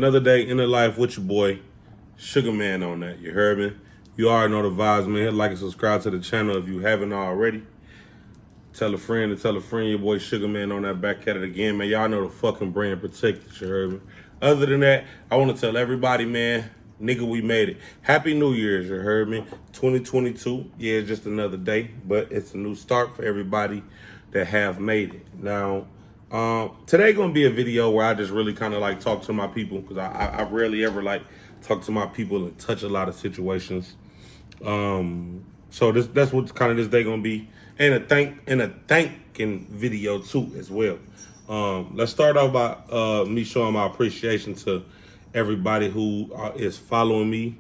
Another day in the life with your boy, Sugar Man on that. You heard me? You already know the vibes, man. Hit like and subscribe to the channel if you haven't already. Tell a friend to tell a friend, your boy Sugar Man on that, back at it again, man. Y'all know the fucking brand protected, you heard me? Other than that, I want to tell everybody, man, nigga, we made it. Happy New Year's, you heard me? 2022, yeah, it's just another day, but it's a new start for everybody that have made it. Now, today gonna be a video where I just really kind of like talk to my people, because I rarely ever like talk to my people and touch a lot of situations. So that's what kind of this day gonna be, and a thanking video too as well. Let's start off by me showing my appreciation to everybody who is following me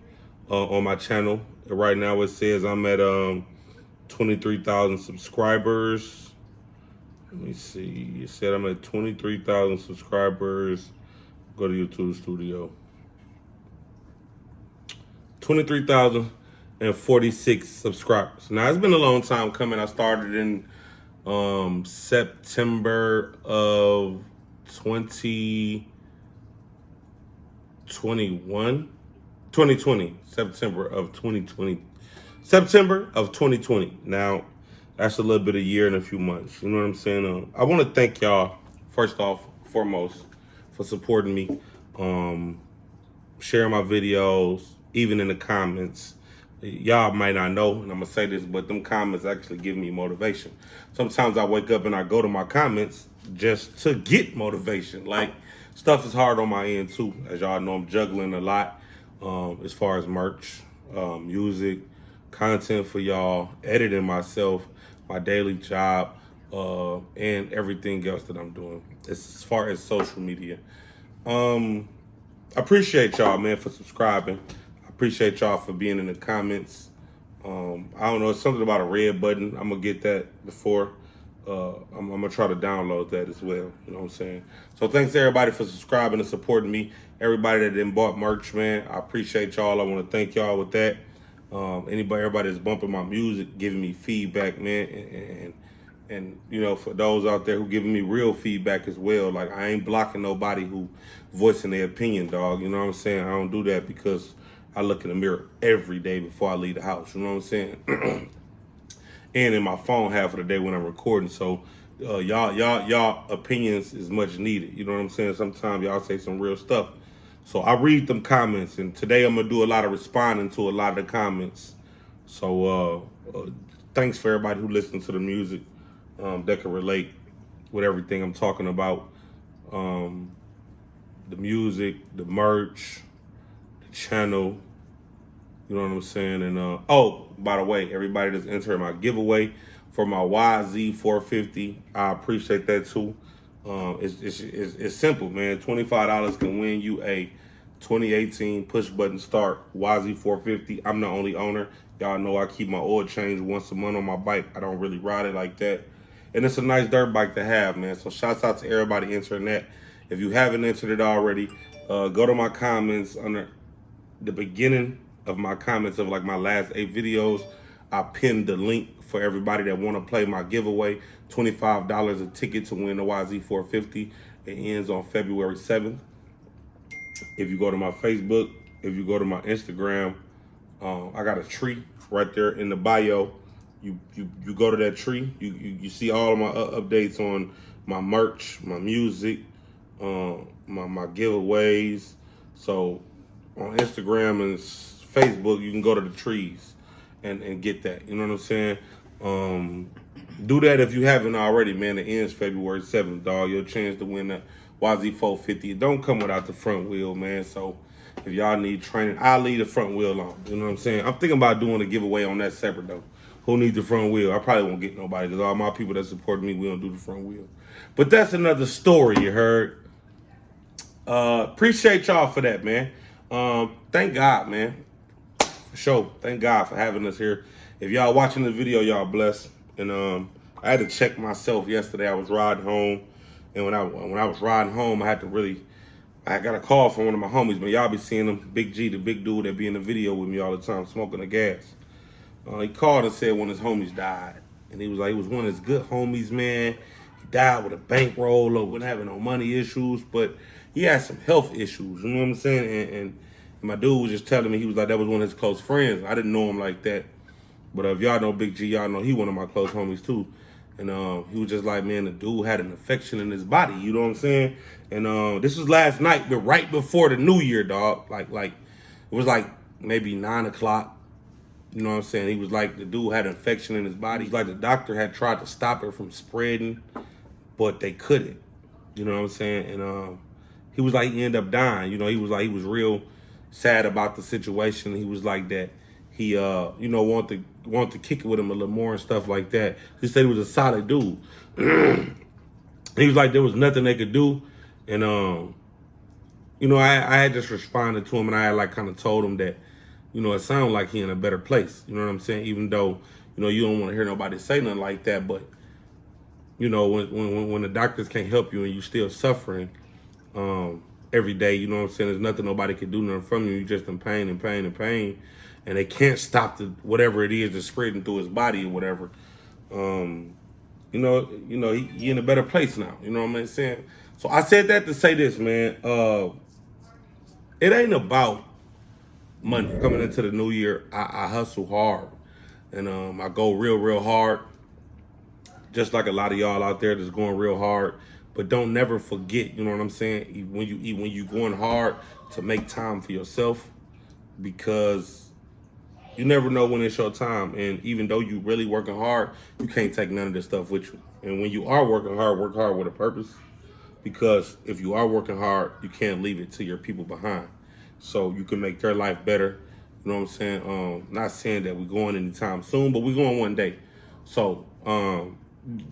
on my channel. Right now it says I'm at 23,000 subscribers. Let me see. It said I'm at 23,000 subscribers. Go to YouTube Studio. 23,046 subscribers. Now, it's been a long time coming. I started in September of 2020. September of 2020. Now, that's a little bit a year and a few months. You know what I'm saying? I want to thank y'all, foremost, for supporting me, sharing my videos, even in the comments. Y'all might not know, and I'm going to say this, but them comments actually give me motivation. Sometimes I wake up and I go to my comments just to get motivation. Like, stuff is hard on my end, too. As y'all know, I'm juggling a lot as far as merch, music, content for y'all, editing myself, my daily job, and everything else that I'm doing as far as social media. I appreciate y'all, man, for subscribing. I appreciate y'all for being in the comments. I don't know, it's something about a red button. I'm gonna get that before. I'm gonna try to download that as well. You know what I'm saying? So thanks to everybody for subscribing and supporting me. Everybody that didn't bought merch, man, I appreciate y'all. I want to thank y'all with that. Everybody that's bumping my music, giving me feedback, man, and you know, for those out there who giving me real feedback as well. Like, I ain't blocking nobody who voicing their opinion, dog. You know what I'm saying? I don't do that because I look in the mirror every day before I leave the house. You know what I'm saying? And in my phone half of the day when I'm recording. So y'all opinions is much needed. You know what I'm saying? Sometimes y'all say some real stuff. So I read them comments, and today I'm gonna do a lot of responding to a lot of the comments. So thanks for everybody who listens to the music that can relate with everything I'm talking about. The music, the merch, the channel, you know what I'm saying? And oh, by the way, everybody that's entering my giveaway for my YZ450, I appreciate that too. It's simple, man. $25 can win you a 2018 push button start YZ450. I'm the only owner. Y'all know I keep my oil change once a month on my bike. I don't really ride it like that. And it's a nice dirt bike to have, man. So shouts out to everybody entering that. If you haven't entered it already, go to my comments under the beginning of my comments of like my last 8 videos. I pinned the link for everybody that want to play my giveaway. $25 a ticket to win the YZ450. It ends on February 7th. If you go to my Facebook, if you go to my Instagram, I got a tree right there in the bio. You go to that tree, you see all of my updates on my merch, my music, my giveaways. So on Instagram and Facebook, you can go to the trees and get that. You know what I'm saying? Do that if you haven't already, man. It ends February 7th, dog. Your chance to win the YZ450. It don't come without the front wheel, man. So if y'all need training, I'll leave the front wheel on. You know what I'm saying? I'm thinking about doing a giveaway on that separate, though. Who needs the front wheel? I probably won't get nobody, because all my people that support me, we don't do the front wheel. But that's another story, you heard. Appreciate y'all for that, man. Thank God, man. For sure. Thank God for having us here. If y'all watching the video, y'all blessed. And I had to check myself yesterday. I was riding home, and when I was riding home, I got a call from one of my homies, man. Y'all be seeing him, Big G, the big dude that be in the video with me all the time, smoking the gas. He called and said one of his homies died, and he was like, he was one of his good homies, man. He died with a bankroll or wasn't having no money issues, but he had some health issues. You know what I'm saying? And my dude was just telling me, he was like, that was one of his close friends. I didn't know him like that. But if y'all know Big G, y'all know he one of my close homies too. And he was just like, man, the dude had an infection in his body. You know what I'm saying? And this was last night, but right before the New Year, dog. Like it was like maybe 9 o'clock. You know what I'm saying? He was like, the dude had an infection in his body. He was like, the doctor had tried to stop it from spreading, but they couldn't. You know what I'm saying? And he was like, he ended up dying. You know, he was like, he was real sad about the situation. He was like that. He, you know, wanted to kick it with him a little more and stuff like that. He said he was a solid dude. He was like, there was nothing they could do. And, you know, I had just responded to him, and I had like kind of told him that, you know, it sounded like he in a better place. You know what I'm saying? Even though, you know, you don't want to hear nobody say nothing like that, but, you know, when the doctors can't help you and you still suffering every day, you know what I'm saying? There's nothing nobody can do nothing from you. You're just in pain and pain and pain. And they can't stop whatever it is that's spreading through his body or whatever. You know, he in a better place now. You know what I'm saying? So I said that to say this, man. It ain't about money. Coming into the new year, I hustle hard. And I go real hard. Just like a lot of y'all out there that's going real hard. But don't never forget, you know what I'm saying? When you going hard, to make time for yourself, because you never know when it's your time. And even though you really working hard, you can't take none of this stuff with you. And when you are working hard, work hard with a purpose. Because if you are working hard, you can't leave it to your people behind. So you can make their life better. You know what I'm saying? Not saying that we're going anytime soon, but we're going one day. So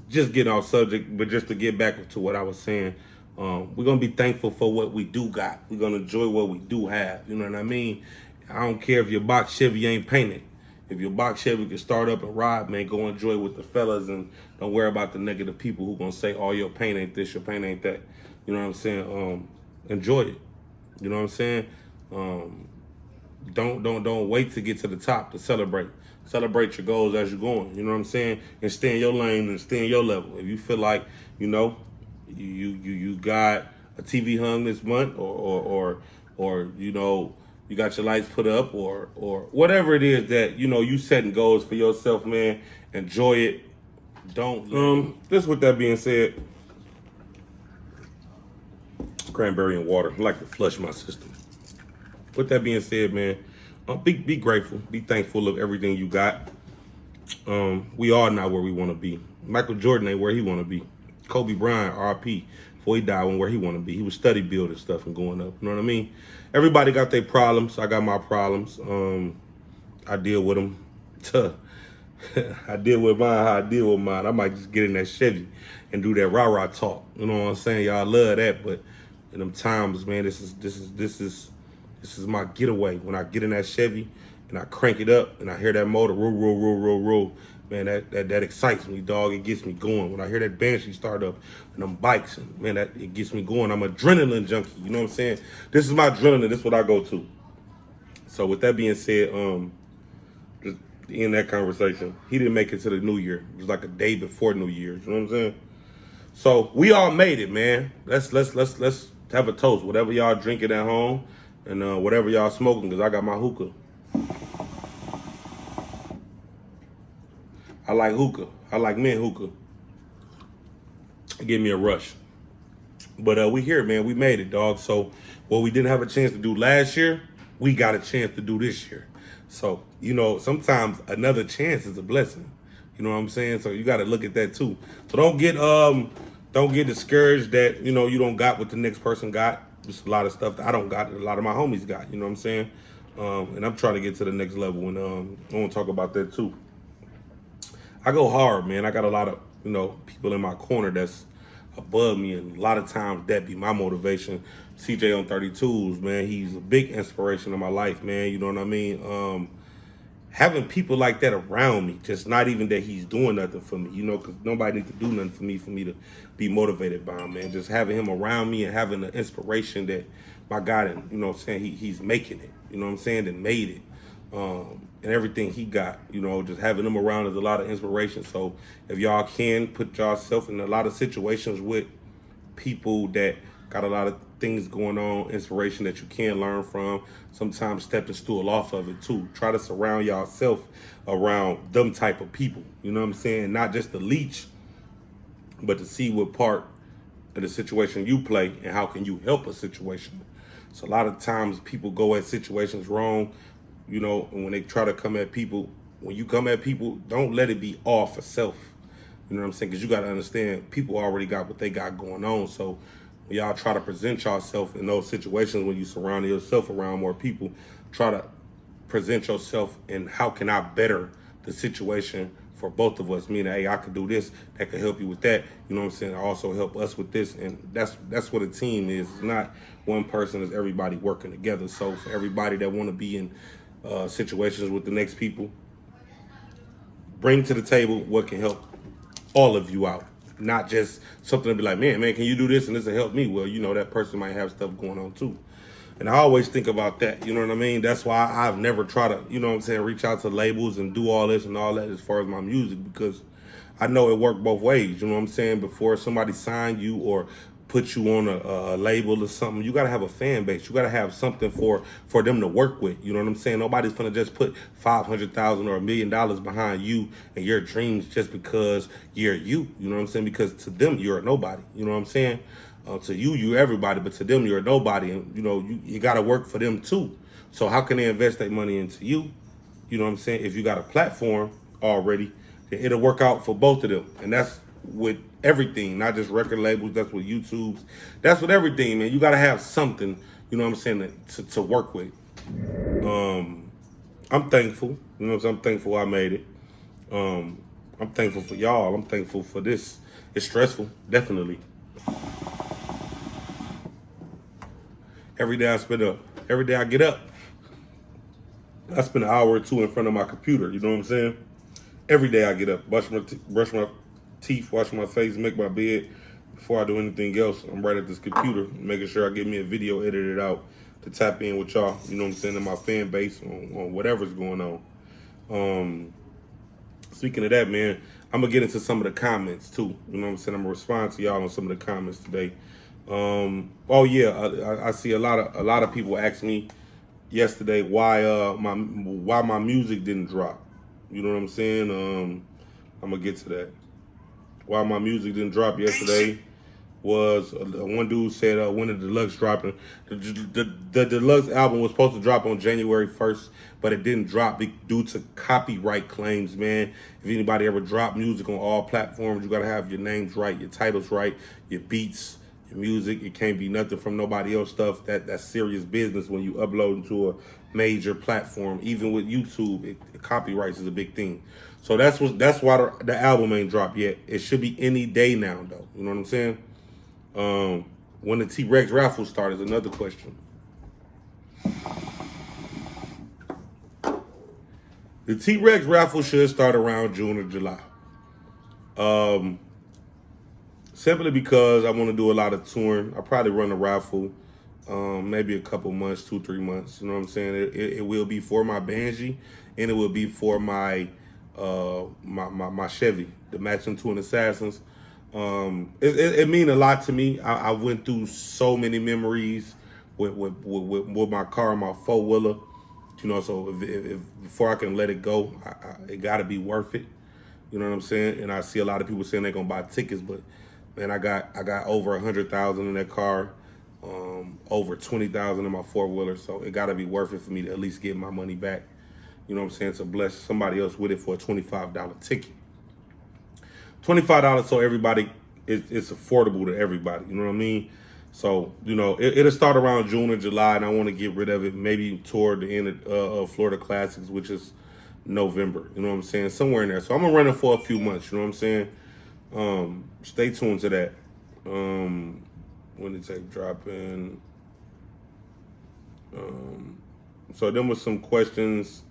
just getting off subject, but just to get back to what I was saying, we're going to be thankful for what we do got. We're going to enjoy what we do have. You know what I mean? I don't care if your box Chevy ain't painted. If your box Chevy can start up and ride, man, go enjoy with the fellas and don't worry about the negative people who gonna say, oh, your paint ain't this, your paint ain't that. You know what I'm saying? Enjoy it. You know what I'm saying? Don't wait to get to the top to celebrate. Celebrate your goals as you're going. You know what I'm saying? And stay in your lane and stay in your level. If you feel like, you know, you got a TV hung this month, or you know, you got your lights put up, or whatever it is that, you know, you setting goals for yourself, man. Enjoy it. Don't just with that being said, cranberry and water. I like to flush my system. With that being said, man, be grateful, be thankful of everything you got. We are not where we want to be. Michael Jordan ain't where he want to be. Kobe Bryant, RP, before he died, where he want to be. He was study building stuff and going up. You know what I mean? Everybody got their problems. I got my problems. I deal with them. I deal with mine how I deal with mine. I might just get in that Chevy and do that rah-rah talk. You know what I'm saying? Y'all love that, but in them times, man, this is my getaway. When I get in that Chevy and I crank it up and I hear that motor roll, man, that excites me, dog. It gets me going. When I hear that Banshee start up and them bikes, and man, it gets me going. I'm an adrenaline junkie. You know what I'm saying? This is my adrenaline. This is what I go to. So with that being said, just in that conversation, he didn't make it to the new year. It was like a day before New Year's. You know what I'm saying? So we all made it, man. Let's have a toast. Whatever y'all drinking at home, and whatever y'all smoking, because I got my hookah. I like hookah. I like mint hookah. It gave me a rush. But we here, man. We made it, dog. So what we didn't have a chance to do last year, we got a chance to do this year. So, you know, sometimes another chance is a blessing. You know what I'm saying? So you got to look at that too. So don't get discouraged that, you know, you don't got what the next person got. There's a lot of stuff that I don't got that a lot of my homies got. You know what I'm saying? And I'm trying to get to the next level, and I want to talk about that too. I go hard, man. I got a lot of, you know, people in my corner that's above me, and a lot of times that be my motivation. CJ on 32s, man, he's a big inspiration in my life, man. You know what I mean? Having people like that around me, just not even that he's doing nothing for me, you know, because nobody needs to do nothing for me to be motivated by him, man. Just having him around me and having the inspiration that my God, and you know what I'm saying, he's making it, you know what I'm saying, and made it. and everything he got. Just having him around is a lot of inspiration. So if y'all can put yourself in a lot of situations with people that got a lot of things going on, inspiration that you can learn from, sometimes step the stool off of it too. Try to surround yourself around them type of people. You know what I'm saying? Not just the leech, but to see what part of the situation you play and how can you help a situation. So a lot of times people go at situations wrong, and when they try to come at people, when you come at people, don't let it be all for self. You know what I'm saying? Because you got to understand, people already got what they got going on. So when y'all try to present yourself in those situations, when you surround yourself around more people, try to present yourself and how can I better the situation for both of us, meaning, hey, I could do this, that could help you with that. You know what I'm saying? Also help us with this. And that's what a team is. It's not one person, it's everybody working together. So for everybody that want to be in situations with the next people, bring to the table what can help all of you out. Not just something to be like, man, can you do this and this will help me? Well, that person might have stuff going on too. And I always think about that, you know what I mean? That's why I've never tried to, reach out to labels and do all this and all that as far as my music, because I know it worked both ways, you know what I'm saying? Before somebody signed you or put you on a label or something, you got to have a fan base. You got to have something for them to work with, you know what I'm saying? Nobody's going to just put $500,000 or $1 million behind you and your dreams just because you're you know what I'm saying? Because to them, you're a nobody, you know what I'm saying? To you everybody, but to them, you're a nobody. And, you got to work for them too. So how can they invest their money into you? You know what I'm saying? If you got a platform already, it'll work out for both of them. And that's with everything, not just record labels. That's with YouTube's. That's with everything, man. You got to have something, you know what I'm saying, to work with. I'm thankful. You know what I'm saying? I'm thankful I made it. I'm thankful for y'all. I'm thankful for this. It's stressful, definitely. Every day I get up, I spend an hour or two in front of my computer. You know what I'm saying? Every day I get up, brush my teeth, wash my face, make my bed. Before I do anything else, I'm right at this computer, making sure I get me a video edited out to tap in with y'all. You know what I'm saying? And my fan base on whatever's going on. Speaking of that, man, I'm gonna get into some of the comments too. You know what I'm saying? I'm gonna respond to y'all on some of the comments today. Oh yeah, I see a lot of people ask me yesterday why my music didn't drop. You know what I'm saying? I'm gonna get to that. Why my music didn't drop yesterday was one dude said when the deluxe dropping. The deluxe album was supposed to drop on January 1st, but it didn't drop due to copyright claims, man. If anybody ever dropped music on all platforms, you gotta have your names right, your titles right, your beats, your music. It can't be nothing from nobody else stuff. That's serious business when you upload into a major platform. Even with YouTube, copyrights is a big thing. So that's why the album ain't dropped yet. It should be any day now, though. You know what I'm saying? When the T-Rex raffle starts is another question. The T-Rex raffle should start around June or July. Simply because I want to do a lot of touring. I'll probably run a raffle, maybe a couple months, 2-3 months. You know what I'm saying? It will be for my Banshee, and it will be for my my Chevy, the matching Twin Assassins. It mean a lot to me. I went through so many memories with my car, my 4-wheeler. So if before I can let it go, it got to be worth it. You know what I'm saying? And I see a lot of people saying they're gonna buy tickets, but man, I got over 100,000 in that car, over 20,000 in my 4-wheeler. So it got to be worth it for me to at least get my money back. You know what I'm saying? To bless somebody else with it for a $25 ticket. $25 so everybody, it's affordable to everybody. You know what I mean? So, it'll start around June or July, and I want to get rid of it maybe toward the end of Florida Classics, which is November. You know what I'm saying? Somewhere in there. So I'm going to run it for a few months. You know what I'm saying? Stay tuned to that. When did tape drop in? So then with some questions.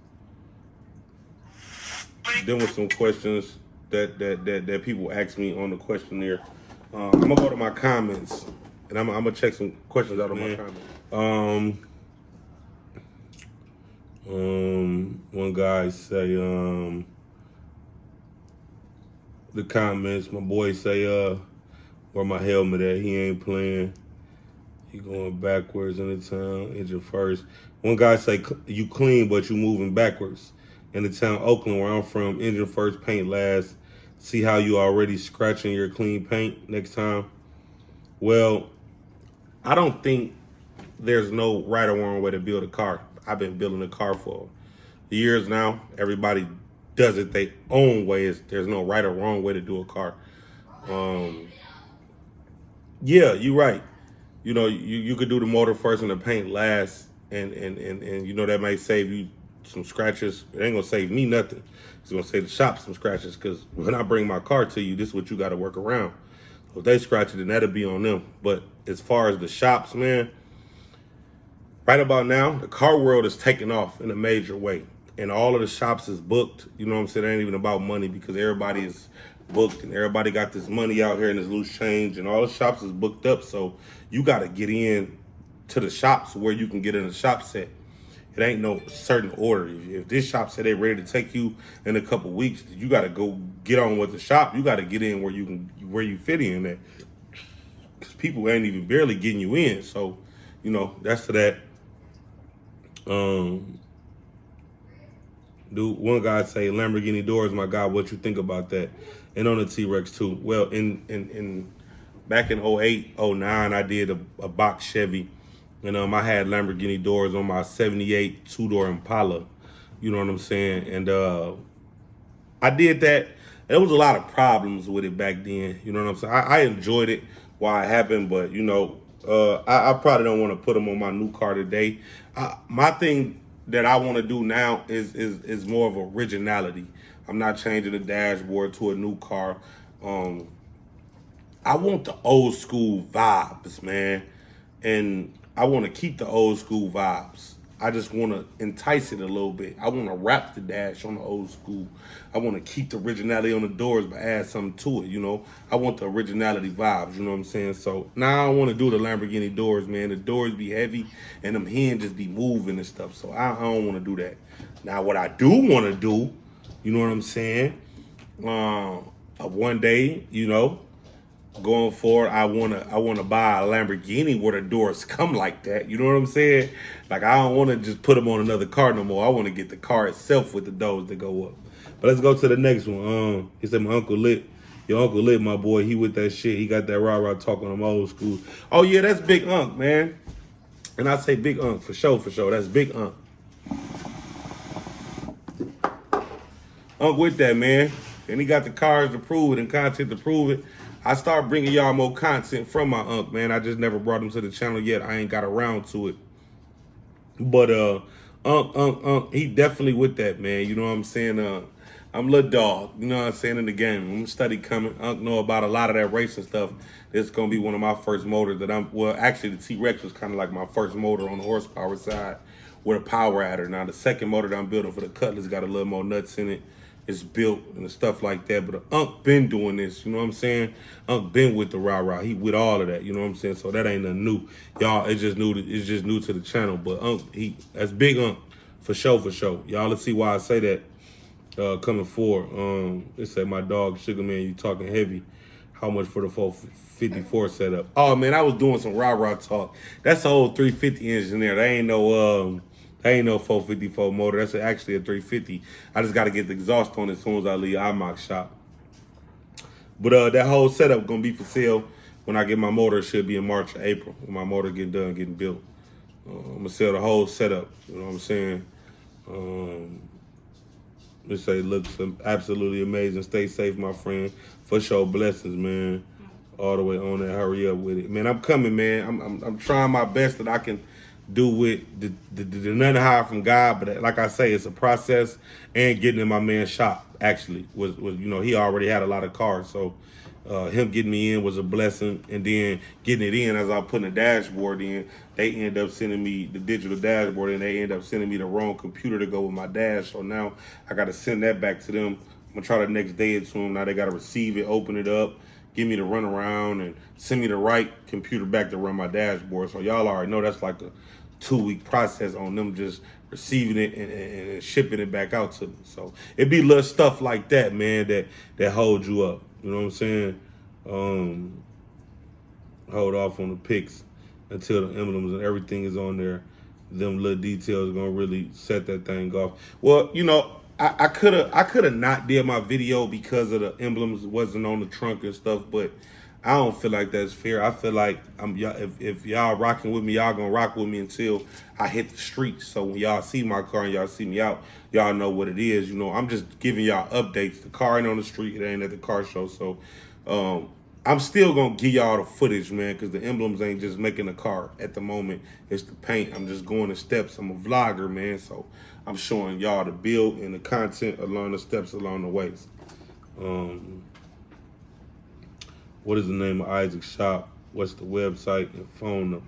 That people ask me on the questionnaire. I'm gonna go to my comments and I'm gonna check some questions out of my comments. One guy say, the comments, my boy say, where my helmet at? He ain't playing. He going backwards in the town, engine first. One guy say, you clean, but you moving backwards. In the town, Oakland, where I'm from, engine first, paint last. See how you already scratching your clean paint next time? Well, I don't think there's no right or wrong way to build a car. I've been building a car for years now. Everybody does it their own way. There's no right or wrong way to do a car. Um, yeah, you're right. You know, you could do the motor first and the paint last, and you know that may save you some scratches. It ain't gonna save me nothing. It's gonna save the shop some scratches, because when I bring my car to you, this is what you got to work around. So if they scratch it, then that'll be on them. But as far as the shops, man, right about now, the car world is taking off in a major way. And all of the shops is booked. You know what I'm saying? It ain't even about money, because everybody is booked and everybody got this money out here and this loose change, and all the shops is booked up. So you got to get in to the shops where you can get in a shop set. It ain't no certain order. If this shop said they ready to take you in a couple weeks, you got to go get on with the shop. You got to get in where you fit in at, because people ain't even barely getting you in. So, you know, that's to that. Dude, one guy say Lamborghini doors, my God, what you think about that? And on the T-Rex too. Well, in back in 08, 09, I did a box Chevy, and I had Lamborghini doors on my 78 two-door Impala. You know what I'm saying? And I did that. There was a lot of problems with it back then. You know what I'm saying? I enjoyed it while it happened, but you know, I probably don't want to put them on my new car today. My thing that I want to do now is more of originality. I'm not changing the dashboard to a new car. I want the old school vibes, man, and I want to keep the old school vibes. I just want to entice it a little bit. I want to wrap the dash on the old school. I want to keep the originality on the doors, but add something to it. You know, I want the originality vibes. You know what I'm saying? So now I want to do the Lamborghini doors, man. The doors be heavy and them hinges be moving and stuff. So I don't want to do that. Now what I do want to do, you know what I'm saying? One day, you know, going forward, I wanna buy a Lamborghini where the doors come like that. You know what I'm saying? Like, I don't want to just put them on another car no more. I want to get the car itself with the doors that go up. But let's go to the next one. He said my uncle lit. Your uncle lit, my boy. He with that shit. He got that rah-rah talk on him old school. Oh yeah, that's Big Unc, man. And I say Big Unc for sure, for sure. That's Big Unc. Unc with that, man. And he got the cars to prove it and content to prove it. I start bringing y'all more content from my Unc, man. I just never brought him to the channel yet. I ain't got around to it. But Unc, he definitely with that, man. You know what I'm saying? I'm little dog, you know what I'm saying, in the game. I'm study coming. Unc know about a lot of that racing stuff. It's gonna be one of my first motors that actually the T-Rex was kind of like my first motor on the horsepower side with a power adder. Now the second motor that I'm building for the Cutlass got a little more nuts in it. It's built and stuff like that. But Unc been doing this, you know what I'm saying? Unc been with the rah-rah. He with all of that, you know what I'm saying? So that ain't nothing new. Y'all, it's just new to the channel. But Unc, that's Big Unc for sure, for sure. Y'all, let's see why I say that coming forward. It said my dog Sugar Man, you talking heavy. How much for the 454 setup? Oh man, I was doing some rah-rah talk. That's the old 350 engine there. They ain't no 454 motor. That's actually a 350. I just got to get the exhaust on as soon as I leave IMOC shop. But that whole setup gonna be for sale when I get my motor. It should be in March or April when my motor getting built. I'm gonna sell the whole setup. You know what I'm saying? Let's say looks absolutely amazing. Stay safe, my friend. For sure, blessings, man. All the way on there. Hurry up with it, man. I'm coming, man. I'm trying my best that I can do with the nothing high from God, but like I say, it's a process. And getting in my man's shop actually was you know, he already had a lot of cars, so him getting me in was a blessing. And then getting it in as I was putting the dashboard in, they end up sending me the digital dashboard, and they end up sending me the wrong computer to go with my dash. So now I got to send that back to them. I'm gonna try the next day or two. Now they got to receive it, open it up, give me the runaround, and send me the right computer back to run my dashboard. So y'all already know that's like a 2-week process on them just receiving it and shipping it back out to me. So it be little stuff like that, man, that hold you up. You know what I'm saying? Hold off on the pics until the emblems and everything is on there. Them little details are gonna really set that thing off. Well, you know, I could have not did my video because of the emblems wasn't on the trunk and stuff, but I don't feel like that's fair. I feel like if y'all rocking with me, y'all gonna rock with me until I hit the streets. So when y'all see my car and y'all see me out, y'all know what it is. You know, I'm just giving y'all updates. The car ain't on the street. It ain't at the car show. So I'm still gonna give y'all the footage, man, because the emblems ain't just making the car at the moment. It's the paint. I'm just going the steps. I'm a vlogger, man. So I'm showing y'all the build and the content along the steps along the ways. What is the name of Isaac's shop? What's the website and phone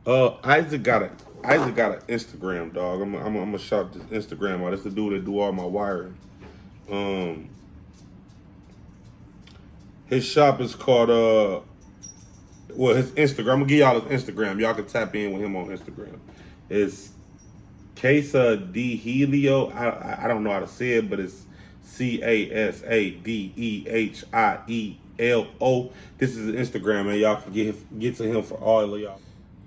number? Isaac got an Instagram, dog. I'm gonna shout this Instagram out. That's the dude that do all my wiring. His shop is called his Instagram. I'm gonna give y'all his Instagram. Y'all can tap in with him on Instagram. It's Casa D Helio. I don't know how to say it, but it's CASADEHIELO. This is his Instagram, man. Y'all can get to him for all of y'all.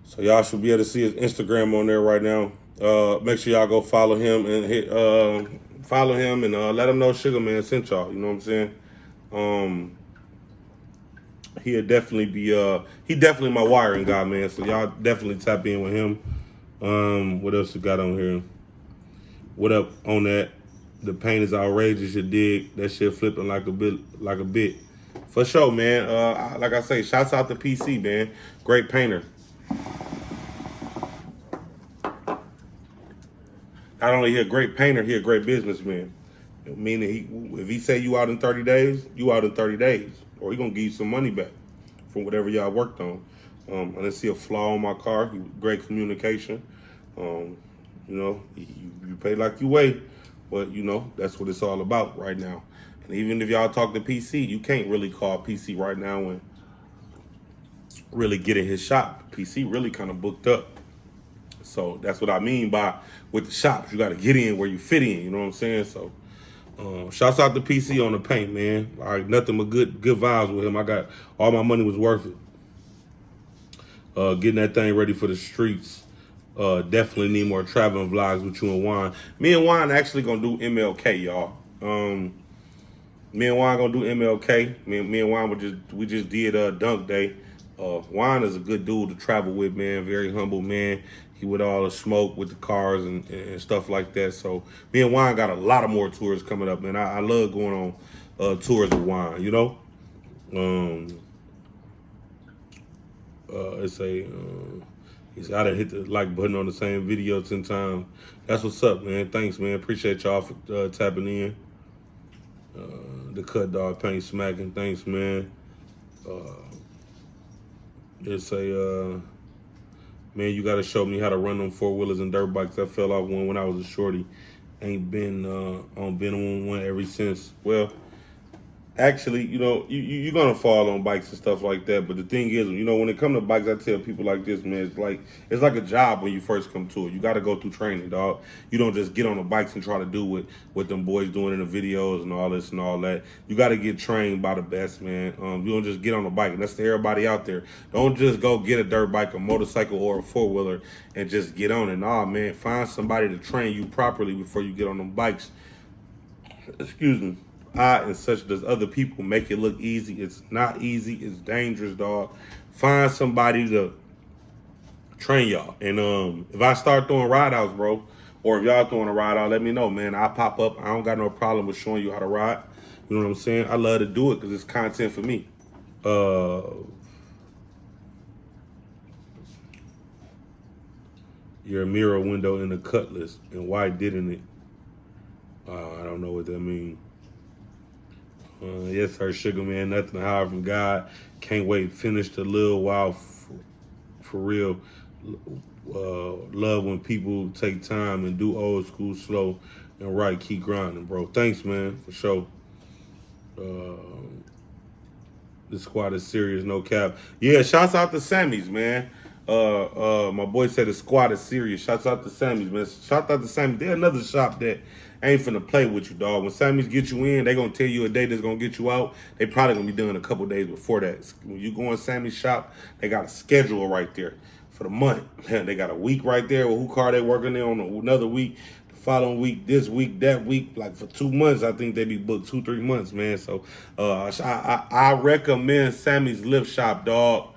So y'all should be able to see his Instagram on there right now. Make sure y'all go follow him and let him know Sugar Man sent y'all. You know what I'm saying? He'll definitely be he definitely my wiring guy, man. So y'all definitely tap in with him. What else we got on here? What up on that? The paint is outrageous, you dig? That shit flipping like a bit. For sure, man. Like I say, shouts out to PC, man. Great painter. Not only he a great painter, he a great businessman. Meaning if he say you out in 30 days, you out in 30 days. Or he gonna give you some money back from whatever y'all worked on. I didn't see a flaw on my car. Great communication. You know, you pay like you weigh, but you know, that's what it's all about right now. And even if y'all talk to PC, you can't really call PC right now and really get in his shop. PC really kind of booked up. So that's what I mean by with the shops. You got to get in where you fit in. You know what I'm saying? So shouts out to PC on the paint, man. All right, nothing but good vibes with him. I got all my money was worth it. Getting that thing ready for the streets. Definitely need more traveling vlogs with you and Juan. Me and Juan actually gonna do MLK, y'all. Me and Juan gonna do MLK. Me and Juan we just did Dunk Day. Juan is a good dude to travel with, man. Very humble man. He with all the smoke with the cars and stuff like that. So me and Juan got a lot of more tours coming up, man. I love going on tours with Juan, you know? He said I done hit the like button on the same video 10 times. That's what's up, man. Thanks, man. Appreciate y'all for tapping in. The Cut Dog Paint Smacking. Thanks, man. It's a man, you gotta show me how to run them 4-wheelers and dirt bikes. I fell off one when I was a shorty. Ain't been on one ever since. Well, actually, you know, you're gonna fall on bikes and stuff like that. But the thing is, you know, when it comes to bikes, I tell people like this, man, it's like a job when you first come to it. You gotta go through training, dog. You don't just get on the bikes and try to do what them boys doing in the videos and all this and all that. You gotta get trained by the best, man. You don't just get on the bike, and that's to everybody out there. Don't just go get a dirt bike, a motorcycle, or a 4-wheeler and just get on it. Nah, man, find somebody to train you properly before you get on them bikes. Excuse me. And such does other people make it look easy. It's not easy. It's dangerous, dog. Find somebody to train y'all. And if I start throwing ride outs, bro, or if y'all throwing a ride out, let me know, man. I'll pop up. I don't got no problem with showing you how to ride. You know what I'm saying? I love to do it because it's content for me. Your mirror window in the Cutlass, and why didn't it? I don't know what that means. Yes, sir, Sugar Man. Nothing to hide from God. Can't wait. Finish the little while for real. Love when people take time and do old school slow and right. Keep grinding, bro. Thanks, man, for sure. The squad is serious, no cap. Yeah, shouts out to Sammy's, man. My boy said the squad is serious. Shouts out to Sammy's, man. Shout out to Sammy's. They're another shop that ain't finna play with you, dog. When Sammy's get you in, they gonna tell you a day that's gonna get you out. They probably gonna be done a couple days before that. When you go in Sammy's shop, they got a schedule right there for the month. They got a week right there with who car they working there on another week. The following week, this week, that week, like for 2 months, I think they be booked 2-3 months, man. So I recommend Sammy's Lift Shop, dog.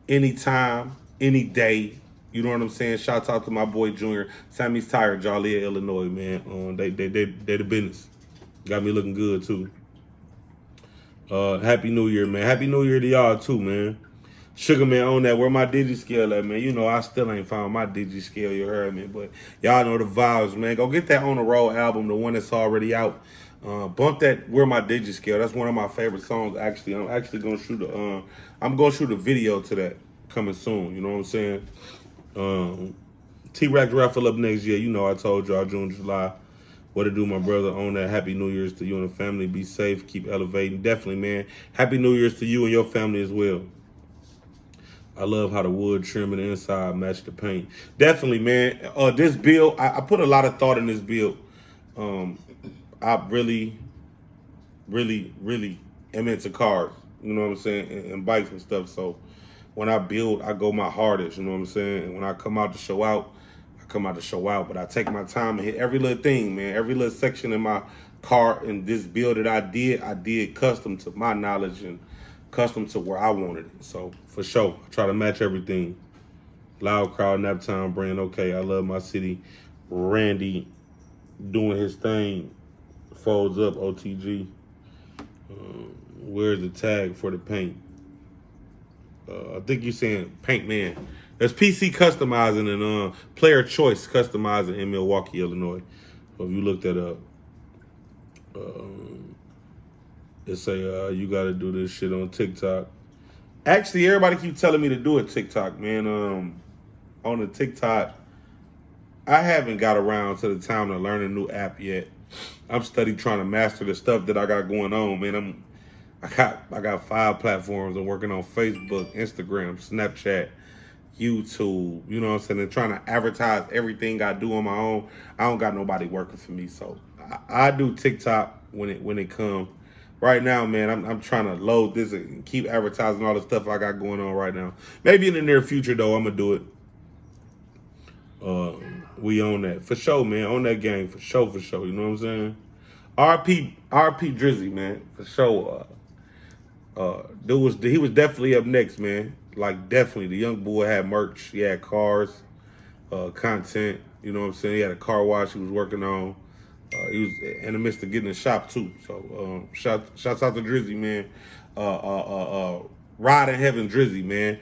Anytime, any day. You know what I'm saying? Shouts out to my boy Junior. Sammy's Tire, Joliet, Illinois, man. They the business. Got me looking good too. Happy New Year, man. Happy New Year to y'all too, man. Sugar Man on that. Where my digi-scale at, man? You know I still ain't found my digi-scale, you heard me. But y'all know the vibes, man. Go get that On the Road album, the one that's already out. Bump that Where My Digi-Scale. That's one of my favorite songs, actually. I'm actually gonna shoot a video to that coming soon. You know what I'm saying? T-Rex raffle up next year. You know I told y'all June, July. What to do, my brother, on that. Happy New Year's to you and the family. Be safe. Keep elevating. Definitely, man. Happy New Year's to you and your family as well. I love how the wood trim and the inside match the paint. Definitely, man. This build, I put a lot of thought in this build. I really am into cars. You know what I'm saying? And bikes and stuff. So when I build, I go my hardest. You know what I'm saying? And when I come out to show out, I come out to show out. But I take my time and hit every little thing, man. Every little section in my car and this build that I did custom to my knowledge and custom to where I wanted it. So for sure, I try to match everything. Loud Crowd, Naptown brand. Okay, I love my city. Randy doing his thing. Folds up, OTG. Where's the tag for the paint? I think you're saying Paint Man. That's PC Customizing and Player Choice Customizing in Milwaukee, Illinois. So if you look that up, it say you got to do this shit on TikTok. Actually, everybody keep telling me to do a TikTok, man. On the TikTok, I haven't got around to the time to learn a new app yet. I'm studying trying to master the stuff that I got going on, man. I got 5 platforms. I'm working on Facebook, Instagram, Snapchat, YouTube. You know what I'm saying? And trying to advertise everything I do on my own. I don't got nobody working for me, so I do TikTok when it comes. Right now, man, I'm trying to load this and keep advertising all the stuff I got going on right now. Maybe in the near future, though, I'm gonna do it. We on that for sure, man. On that game for sure. You know what I'm saying? RP Drizzy, man, for sure. He was definitely up next, man. Like definitely, the young boy had merch. He had cars, content. You know what I'm saying? He had a car wash he was working on. He was in the midst of getting a shop too. So shouts out to Drizzy, man. Ride in Heaven Drizzy, man.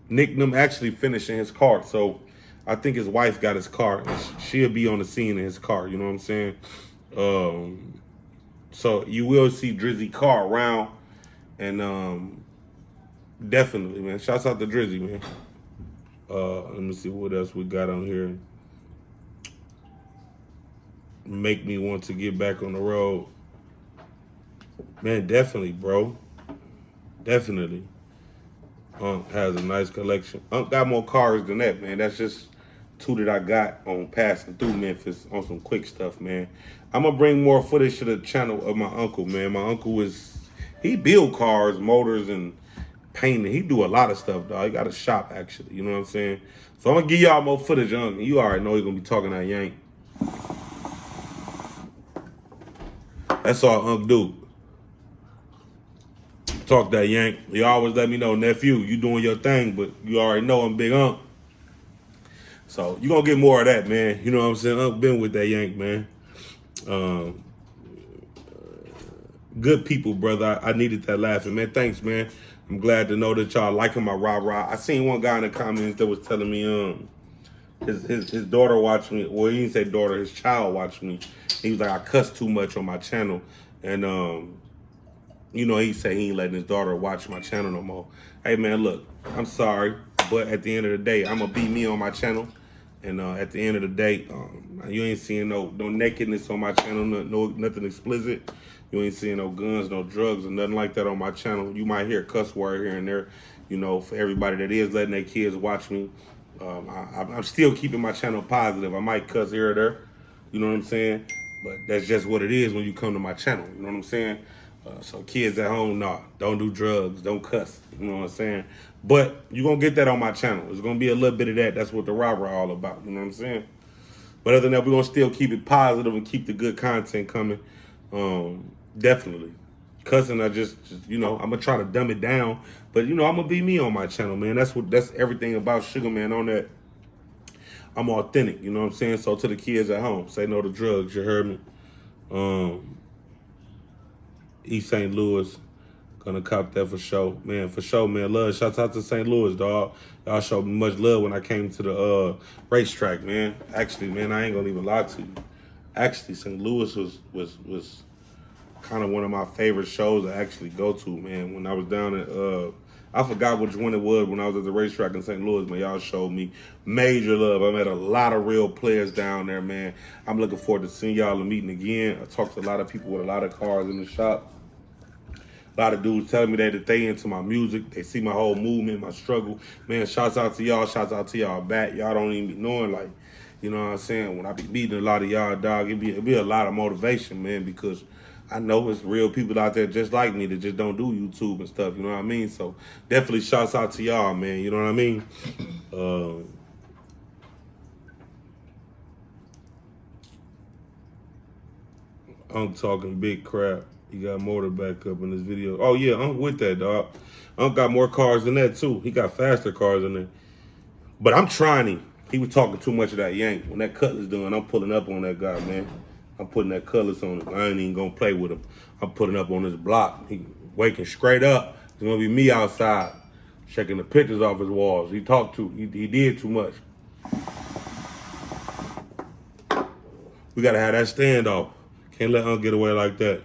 Nick them actually finishing his car. So I think his wife got his car. And she'll be on the scene in his car. You know what I'm saying? So you will see Drizzy car around. And definitely, man. Shouts out to Drizzy, man. Let me see what else we got on here. Make me want to get back on the road. Man, definitely, bro. Definitely. Has a nice collection. Got more cars than that, man. That's just 2 that I got on passing through Memphis on some quick stuff, man. I'm going to bring more footage to the channel of my uncle, man. My uncle he build cars, motors, and painting. He do a lot of stuff, dog. He got a shop, actually. You know what I'm saying? So I'm going to give y'all more footage, Uncle. You already know he's going to be talking that yank. That's all Unc do. Talk that yank. He always let me know, nephew, you doing your thing, but you already know I'm Big Unc. So you gonna get more of that, man. You know what I'm saying? Unc been with that yank, man. Good people, brother. I needed that laughing, man. Thanks, man. I'm glad to know that y'all liking my rah-rah. I seen one guy in the comments that was telling me his daughter watched me. Well, he didn't say daughter, his child watched me. He was like, I cuss too much on my channel. And, you know, he said he ain't letting his daughter watch my channel no more. Hey, man, look, I'm sorry. But at the end of the day, I'm going to be me on my channel. And at the end of the day, you ain't seeing no nakedness on my channel, nothing explicit. You ain't seeing no guns, no drugs, or nothing like that on my channel. You might hear a cuss word here and there. You know, for everybody that is letting their kids watch me, I'm still keeping my channel positive. I might cuss here or there, you know what I'm saying? But that's just what it is when you come to my channel, you know what I'm saying? So kids at home, nah, don't do drugs, don't cuss, you know what I'm saying? But you're going to get that on my channel. There's going to be a little bit of that. That's what the rah-rah all about, you know what I'm saying? But other than that, we're going to still keep it positive and keep the good content coming. Definitely. Cussing, I just, you know, I'm going to try to dumb it down. But, you know, I'm going to be me on my channel, man. That's everything about Sugar Man on that. I'm authentic, you know what I'm saying? So to the kids at home, say no to drugs, you heard me? East St. Louis, gonna cop that for sure. Man, for sure, man. Love, shouts out to St. Louis, dog. Y'all showed me much love when I came to the racetrack, man. Actually, man, I ain't gonna even lie to you. Actually, St. Louis was kind of one of my favorite shows to actually go to, man. When I was down at, I forgot which one it was when I was at the racetrack in St. Louis, man. Y'all showed me major love. I met a lot of real players down there, man. I'm looking forward to seeing y'all and meeting again. I talked to a lot of people with a lot of cars in the shop. A lot of dudes telling me that they into my music. They see my whole movement, my struggle. Man, shouts out to y'all. Shouts out to y'all back. Y'all don't even be knowing, like, you know what I'm saying? When I be meeting a lot of y'all, dog, it be a lot of motivation, man, because I know it's real people out there just like me that just don't do YouTube and stuff, you know what I mean? So definitely shouts out to y'all, man, you know what I mean? I'm talking big crap. He got motor back up in this video. Oh, yeah, I'm with that, dog. I'm got more cars than that, too. He got faster cars than that. But I'm trying him. He was talking too much of that yank. When that Cutlass done, I'm pulling up on that guy, man. I'm putting that Cutlass on him. I ain't even going to play with him. I'm putting up on this block. He waking straight up. It's going to be me outside, checking the pictures off his walls. He did too much. We got to have that standoff. Can't let him get away like that.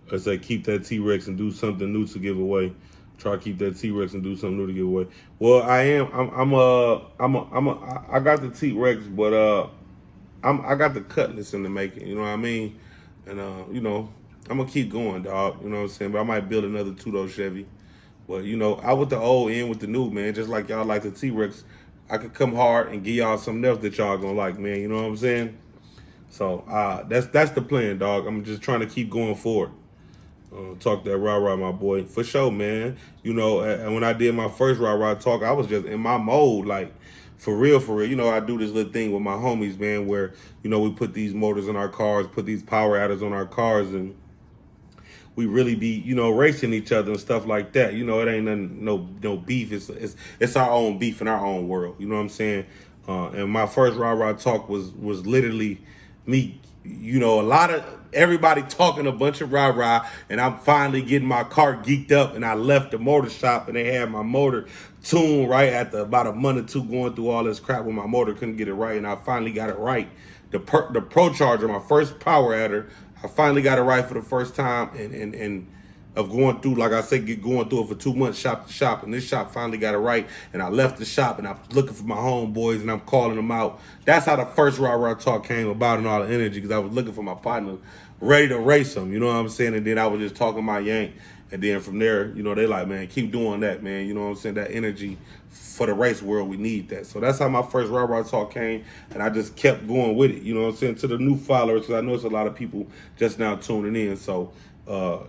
I say keep that T-Rex and do something new to give away. Try to keep that T-Rex and do something new to give away. Well, I got the T-Rex, but I got the Cutlass in the making. You know what I mean? And you know, I'm gonna keep going, dog. You know what I'm saying? But I might build another two-door Chevy. But you know, out with the old, in with the new, man. Just like y'all like the T-Rex, I could come hard and give y'all something else that y'all gonna like, man. You know what I'm saying? So that's the plan, dog. I'm just trying to keep going forward. Talk that rah-rah, my boy. For sure, man. You know, and when I did my first rah-rah talk, I was just in my mode, like, for real, for real. You know, I do this little thing with my homies, man, where, you know, we put these motors in our cars, put these power adders on our cars, and we really be, you know, racing each other and stuff like that. You know, it ain't nothing, no beef. It's our own beef in our own world. You know what I'm saying? And my first rah-rah talk was literally me, you know, everybody talking a bunch of rah-rah, and I'm finally getting my car geeked up, and I left the motor shop, and they had my motor tuned right after about a month or two going through all this crap when my motor couldn't get it right, and I finally got it right. The Pro Charger, my first power adder, I finally got it right for the first time, and of going through, like I said, going through it for 2 months, shop to shop, and this shop finally got it right, and I left the shop, and I'm looking for my homeboys, and I'm calling them out. That's how the first rah-rah talk came about and all the energy, because I was looking for my partner, ready to race them, you know what I'm saying? And then I was just talking my yank, and then from there, you know, they like, man, keep doing that, man, you know what I'm saying? That energy for the race world, we need that. So that's how my first rah-rah talk came, and I just kept going with it, you know what I'm saying? To the new followers, because I know it's a lot of people just now tuning in, so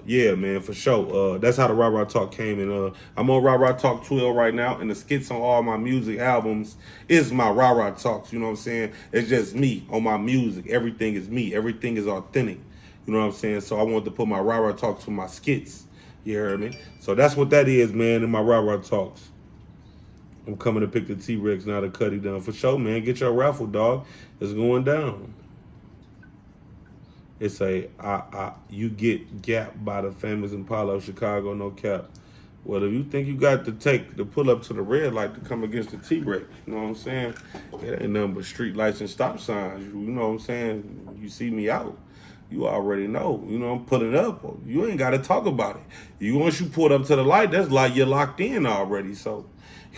yeah, man, for sure. That's how the rah-rah talk came, and I'm on rah-rah talk 12 right now, and the skits on all my music albums is my rah-rah talks, you know what I'm saying? It's just me on my music. Everything is me. Everything is authentic, you know what I'm saying? So I wanted to put my rah-rah talks to my skits, you heard me? So that's what that is, man, in my rah-rah talks. I'm coming to pick the T-Rex now to cut it down. For sure, man. Get your raffle, dog. It's going down. It's you get gapped by the famous Impala of Chicago, no cap. Well, if you think you got to pull up to the red light to come against the T-Rex, you know what I'm saying? It ain't nothing but street lights and stop signs. You know what I'm saying? You see me out, you already know. You know I'm pulling up. You ain't got to talk about it. Once you pull up to the light, that's like you're locked in already. So,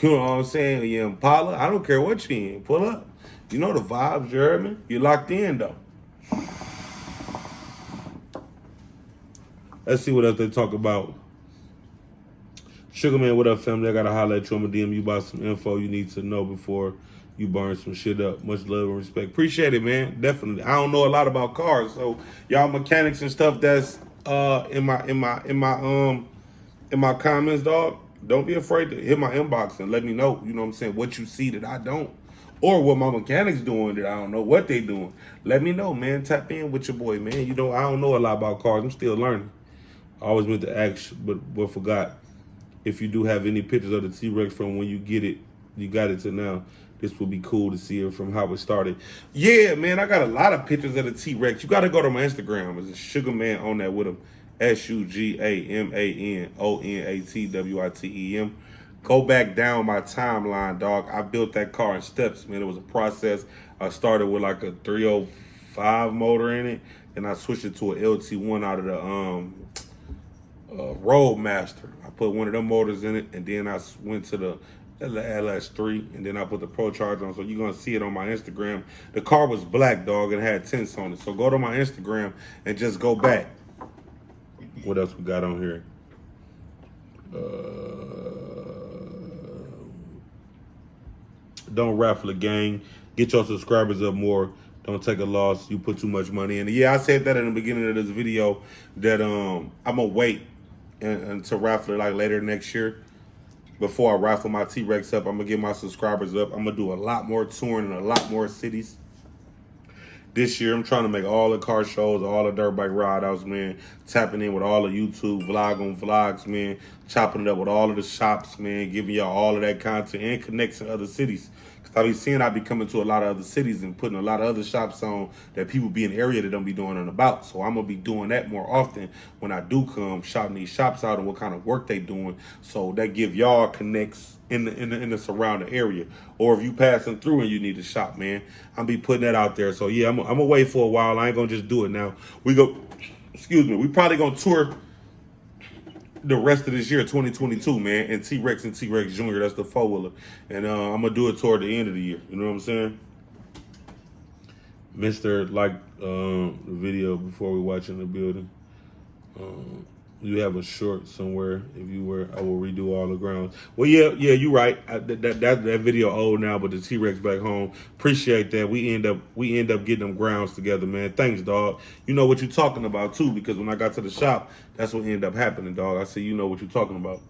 you know what I'm saying? You Impala, I don't care what you in. Pull up. You know the vibes, you heard me? You're locked in, though. Let's see what else they talk about. Sugar Man, what up, family? I gotta holler at you. I'm gonna DM you about some info you need to know before you burn some shit up. Much love and respect. Appreciate it, man. Definitely. I don't know a lot about cars, so y'all mechanics and stuff that's in my comments, dog. Don't be afraid to hit my inbox and let me know. You know what I'm saying? What you see that I don't, or what my mechanics doing that I don't know what they doing. Let me know, man. Tap in with your boy, man. You know I don't know a lot about cars. I'm still learning. I always meant to ask, but forgot. If you do have any pictures of the T-Rex from when you got it to now, this would be cool to see it from how it started. Yeah, man, I got a lot of pictures of the T-Rex. You got to go to my Instagram. There's a Sugar Man on that with him. SugarManOnatWitem. Go back down my timeline, dog. I built that car in steps, man. It was a process. I started with like a 305 motor in it, and I switched it to a LT1 out of the Roadmaster. I put one of them motors in it, and then I went to the LS3, and then I put the Pro Charger on. So you're gonna see it on my Instagram. The car was black, dog, and had tints on it. So go to my Instagram and just go back. What else we got on here? Don't raffle a gang. Get your subscribers up more. Don't take a loss. You put too much money in it. Yeah, I said that in the beginning of this video that I'm gonna wait until raffle it like later next year. Before I raffle my T-Rex up, I'm gonna get my subscribers up. I'm gonna do a lot more touring in a lot more cities. This year, I'm trying to make all the car shows, all the dirt bike ride outs, man. Tapping in with all the YouTube vlogs, man. Chopping it up with all of the shops, man. Giving y'all all of that content and connecting to other cities. Because I be coming to a lot of other cities and putting a lot of other shops on that people be in the area that don't be doing nothing about. So I'm going to be doing that more often when I do come, shouting these shops out and what kind of work they doing. So that give y'all connects in the surrounding area. Or if you passing through and you need to shop, man, I'm be putting that out there. So yeah, I'm going to wait for a while. I ain't going to just do it now. We probably going to tour the rest of this year, 2022, man, and T-Rex Jr., that's the four-wheeler. And I'm going to do it toward the end of the year. You know what I'm saying? Mr. The video before we watch in the building. You have a short somewhere. If you were, I will redo all the grounds. Well, yeah, you're right. That video old now, but the T-Rex back home. Appreciate that. We end up getting them grounds together, man. Thanks, dog. You know what you're talking about too, because when I got to the shop, that's what ended up happening, dog. I said, you know what you're talking about.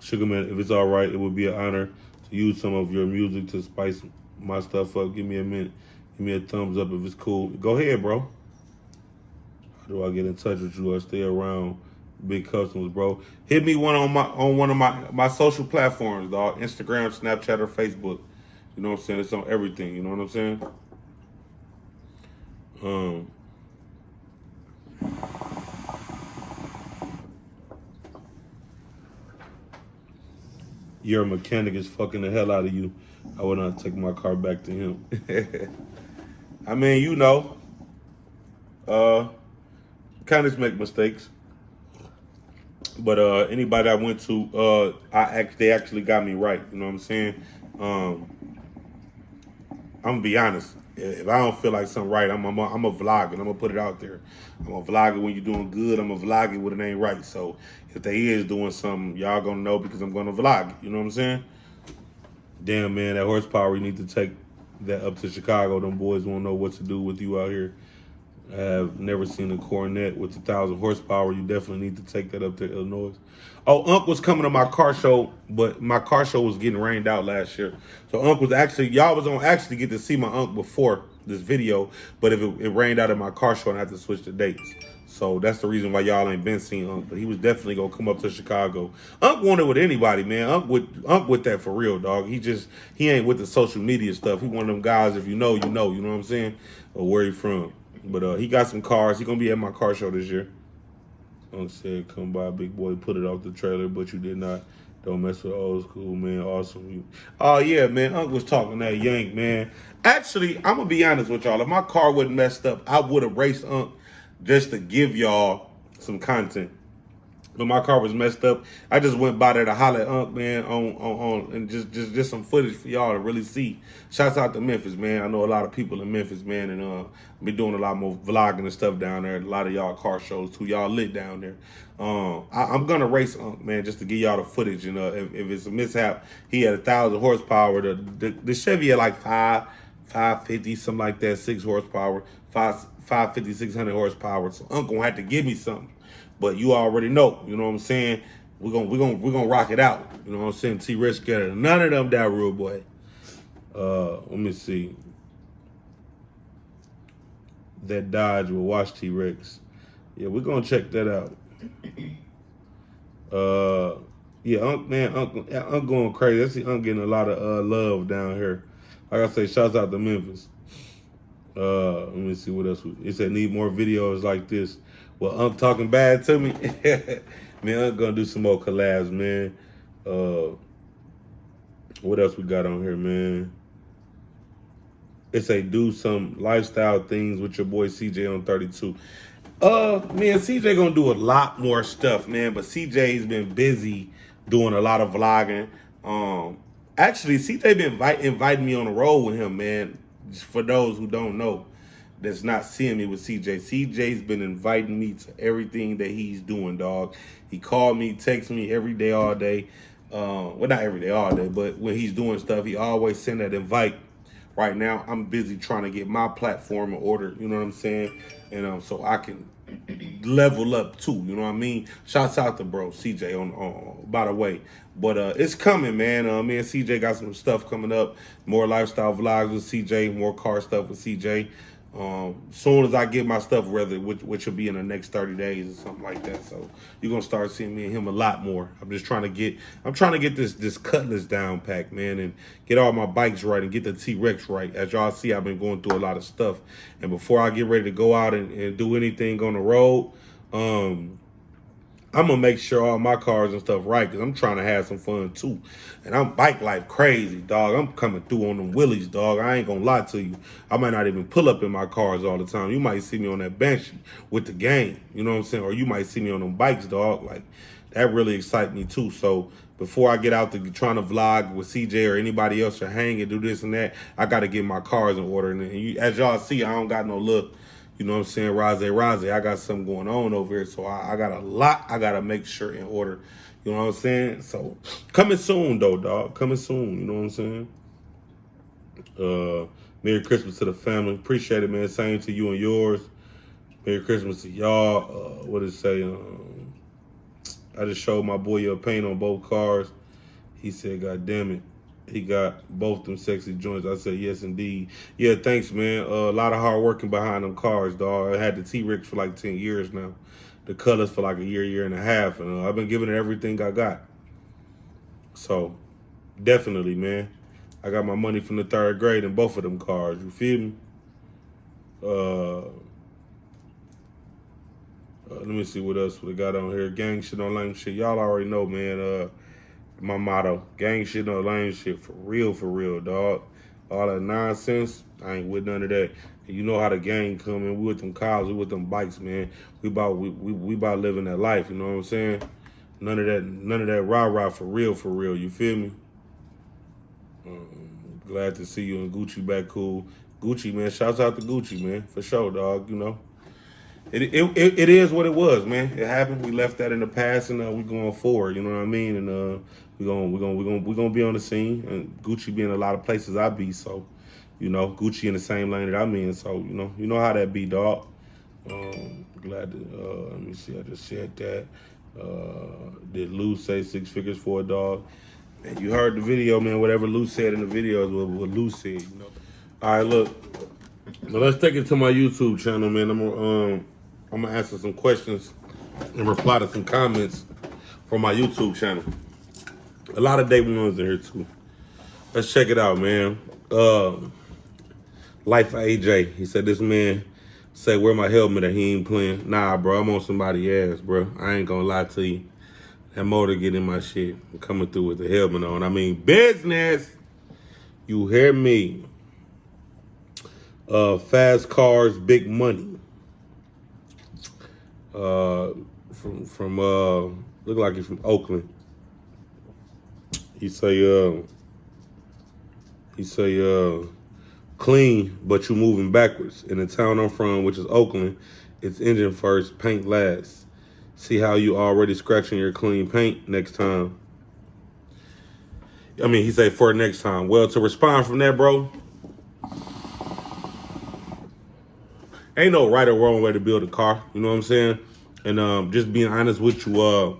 Sugar Man, if it's all right, it would be an honor to use some of your music to spice my stuff up. Give me a minute. Give me a thumbs up if it's cool. Go ahead, bro. How do I get in touch with you or stay around big customers, bro? Hit me on one of my social platforms, dog. Instagram, Snapchat, or Facebook. You know what I'm saying? It's on everything. You know what I'm saying? Your mechanic is fucking the hell out of you. I would not take my car back to him. I mean, you know, mechanics make mistakes. But anybody I went to, they actually got me right. You know what I'm saying? I'm gonna be honest. If I don't feel like something right, I'm a vlog and I'm gonna put it out there. I'm a vlogger when you're doing good. I'm a vlogger when it ain't right. So if they is doing something, y'all gonna know because I'm gonna vlog it. You know what I'm saying? Damn, man, that horsepower, you need to take that up to Chicago. Them boys won't know what to do with you out here. I have never seen a Coronet with 1,000 horsepower. You definitely need to take that up to Illinois. Oh, Unc was coming to my car show, but my car show was getting rained out last year. So Unc was y'all was gonna actually get to see my Unc before this video, but if it rained out at my car show, and I had to switch the dates. So that's the reason why y'all ain't been seeing Unc, but he was definitely gonna come up to Chicago. Unc wanted with anybody, man. Unc with that for real, dog. He ain't with the social media stuff. He one of them guys, if you know, you know what I'm saying? Or where he from. But he got some cars. He gonna be at my car show this year. Unc said, come by, big boy, put it off the trailer, but you did not. Don't mess with old school, man. Awesome. Oh, yeah, man. Unc was talking that yank, man. Actually, I'm going to be honest with y'all. If my car wasn't messed up, I would have raced Unc just to give y'all some content. But my car was messed up. I just went by there to holler at Unc, man, on and just some footage for y'all to really see. Shouts out to Memphis, man. I know a lot of people in Memphis, man, and be doing a lot more vlogging and stuff down there. A lot of y'all car shows too. Y'all lit down there. I'm gonna race Unc, man, just to give y'all the footage. And if it's a mishap, he had 1,000 horsepower. The Chevy had like 550, something like that, 6 horsepower, 550, 600 horsepower. So Unc gonna have to give me something. But you already know, you know what I'm saying? We're gonna rock it out. You know what I'm saying? T-Rex got none of them that real boy. Let me see. That Dodge will watch T-Rex. Yeah, we're gonna check that out. Yeah, Unc going crazy. I see Unc getting a lot of love down here. Like I say, shouts out to Memphis. Let me see what else. It said need more videos like this. Well, Unc talking bad to me. Man, Unc gonna do some more collabs, man. What else we got on here, man? It say do some lifestyle things with your boy CJ on 32. Man, CJ gonna do a lot more stuff, man. But CJ's been busy doing a lot of vlogging. Actually, CJ been inviting me on the road with him, man. Just for those who don't know, that's not seeing me with CJ. CJ's been inviting me to everything that he's doing, dog. He called me, texts me every day, all day. Well, not every day, all day, but when he's doing stuff, he always send that invite. Right now, I'm busy trying to get my platform in order, you know what I'm saying? And so I can level up too, you know what I mean? Shouts out to bro CJ on by the way. But it's coming, man. Me and CJ got some stuff coming up. More lifestyle vlogs with CJ, more car stuff with CJ. Soon as I get my stuff, which will be in the next 30 days or something like that. So you're gonna start seeing me and him a lot more. I'm trying to get this Cutlass down pack, man, and get all my bikes right and get the T-Rex right. As y'all see, I've been going through a lot of stuff. And before I get ready to go out and do anything on the road, I'm gonna make sure all my cars and stuff right, because I'm trying to have some fun too. And I'm bike life crazy, dog. I'm coming through on them wheelies, dog. I ain't gonna lie to you. I might not even pull up in my cars all the time. You might see me on that Banshee with the gang, you know what I'm saying? Or you might see me on them bikes, dog. Like, that really excites me too. So before I get out to trying to vlog with CJ or anybody else or hang and do this and that, I gotta get my cars in order. And as y'all see, I don't got no look. You know what I'm saying? Raze. I got something going on over here. So I got a lot I got to make sure in order. You know what I'm saying? So coming soon, though, dog. Coming soon. You know what I'm saying? Merry Christmas to the family. Appreciate it, man. Same to you and yours. Merry Christmas to y'all. What did it say? I just showed my boy your paint on both cars. He said, God damn it. He got both them sexy joints. I said, yes, indeed. Yeah, thanks, man. A lot of hard working behind them cars, dog. I had the T-Rex for like 10 years now. The Colors for like a year and a half. And I've been giving it everything I got. So, definitely, man. I got my money from the 3rd grade in both of them cars. You feel me? Let me see what else we got on here. Gang shit on lame shit. Y'all already know, man. My motto, gang shit on lame shit, for real, dog. All that nonsense, I ain't with none of that. And you know how the gang come in. We with them cars, we with them bikes, man. We about living that life, you know what I'm saying? None of that rah-rah, for real, you feel me? Glad to see you and Gucci back cool. Gucci, man, shouts out to Gucci, man, for sure, dog, you know. It is what it was, man. It happened. We left that in the past, and we going forward. You know what I mean? And we gonna be on the scene. And Gucci be in a lot of places I be, so you know, Gucci in the same lane that I'm in. So you know how that be, dog. Glad to. Let me see. I just said that. Did Lou say 6 figures for a dog? Man, you heard the video, man. Whatever Lou said in the video is what Lou said. You know. All right, look. Now let's take it to my YouTube channel, man. I'm gonna answer some questions and reply to some comments from my YouTube channel. A lot of day ones in here too. Let's check it out, man. Life AJ. He said this man say where my helmet at, he ain't playing. Nah, bro, I'm on somebody's ass, bro. I ain't gonna lie to you. That motor get in my shit. I'm coming through with the helmet on. I mean business. You hear me? Fast cars, big money. from look like he's from Oakland. He say clean, but you moving backwards. In the town I'm from, which is Oakland, it's engine first, paint last. See how you already scratching your clean paint next time. I mean, he say for next time. Well, to respond from that, bro, ain't no right or wrong way to build a car. You know what I'm saying? And just being honest with you,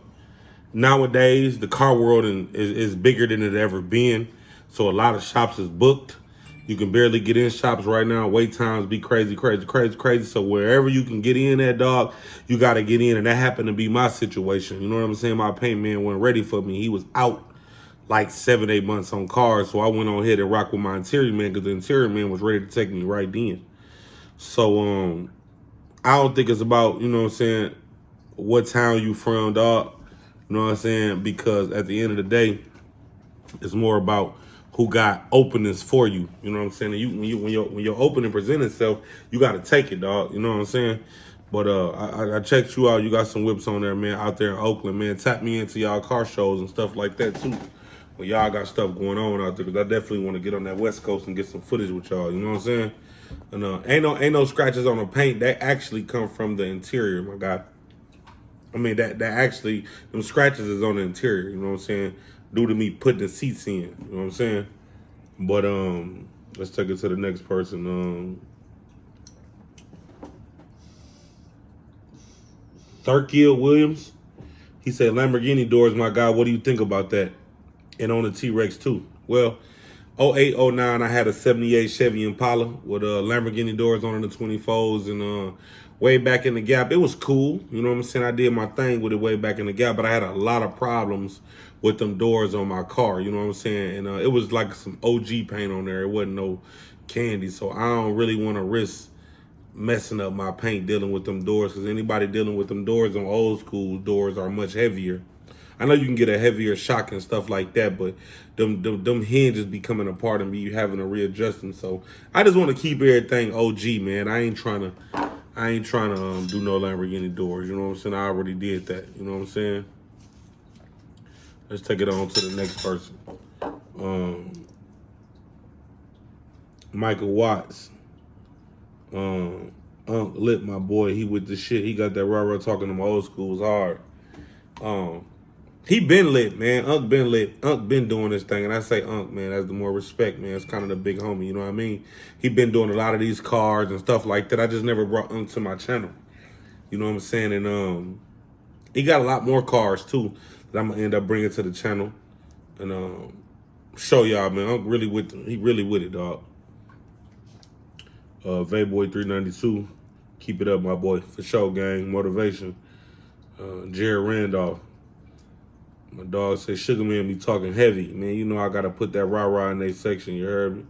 nowadays the car world is bigger than it ever been. So a lot of shops is booked. You can barely get in shops right now. Wait times be crazy, crazy, crazy, crazy. So wherever you can get in that dog, you got to get in. And that happened to be my situation. You know what I'm saying? My paint man wasn't ready for me. He was out like 7, 8 months on cars. So I went on ahead and rock with my interior man because the interior man was ready to take me right then. So I don't think it's about, you know what I'm saying, what town you from, dog. You know what I'm saying? Because at the end of the day, it's more about who got openings for you. You know what I'm saying? And when your opening present itself, you got to take it, dog. You know what I'm saying? But I checked you out. You got some whips on there, man, out there in Oakland, man. Tap me into y'all car shows and stuff like that, too. Well, y'all got stuff going on out there, because I definitely want to get on that West Coast and get some footage with y'all. You know what I'm saying? And ain't no scratches on the paint. That actually come from the interior, my guy. I mean, that actually, them scratches is on the interior, you know what I'm saying? Due to me putting the seats in, you know what I'm saying? But let's take it to the next person. Thurkill Williams, he said, Lamborghini doors, my guy, what do you think about that? And on the T-Rex too. Well, 08, 09, I had a 78 Chevy Impala with Lamborghini doors on the 24s, and way back in the Gap, it was cool. You know what I'm saying? I did my thing with it way back in the Gap, but I had a lot of problems with them doors on my car. You know what I'm saying? And it was like some OG paint on there. It wasn't no candy, so I don't really want to risk messing up my paint dealing with them doors, because anybody dealing with them doors on old school doors are much heavier. I know you can get a heavier shock and stuff like that, but them hinges be coming apart and be having to readjust them. So I just want to keep everything OG, man. I ain't trying to do no Lamborghini doors. You know what I'm saying? I already did that. You know what I'm saying? Let's take it on to the next person. Michael Watts. Unc Lit, my boy. He with the shit. He got that rah-rah talking to my old schools hard. He been lit, man. Unc been lit. Unc been doing this thing. And I say Unc, man, that's the more respect, man. It's kind of the big homie, you know what I mean? He been doing a lot of these cars and stuff like that. I just never brought Unc to my channel. You know what I'm saying? And he got a lot more cars, too, that I'm going to end up bringing to the channel. And show y'all, man. Unc really with it. He really with it, dog. Vayboy 392. Keep it up, my boy. For sure, gang. Motivation. Jared Randolph. My dog said, Sugar Man be talking heavy. Man, you know I got to put that rah-rah in their section. You heard me?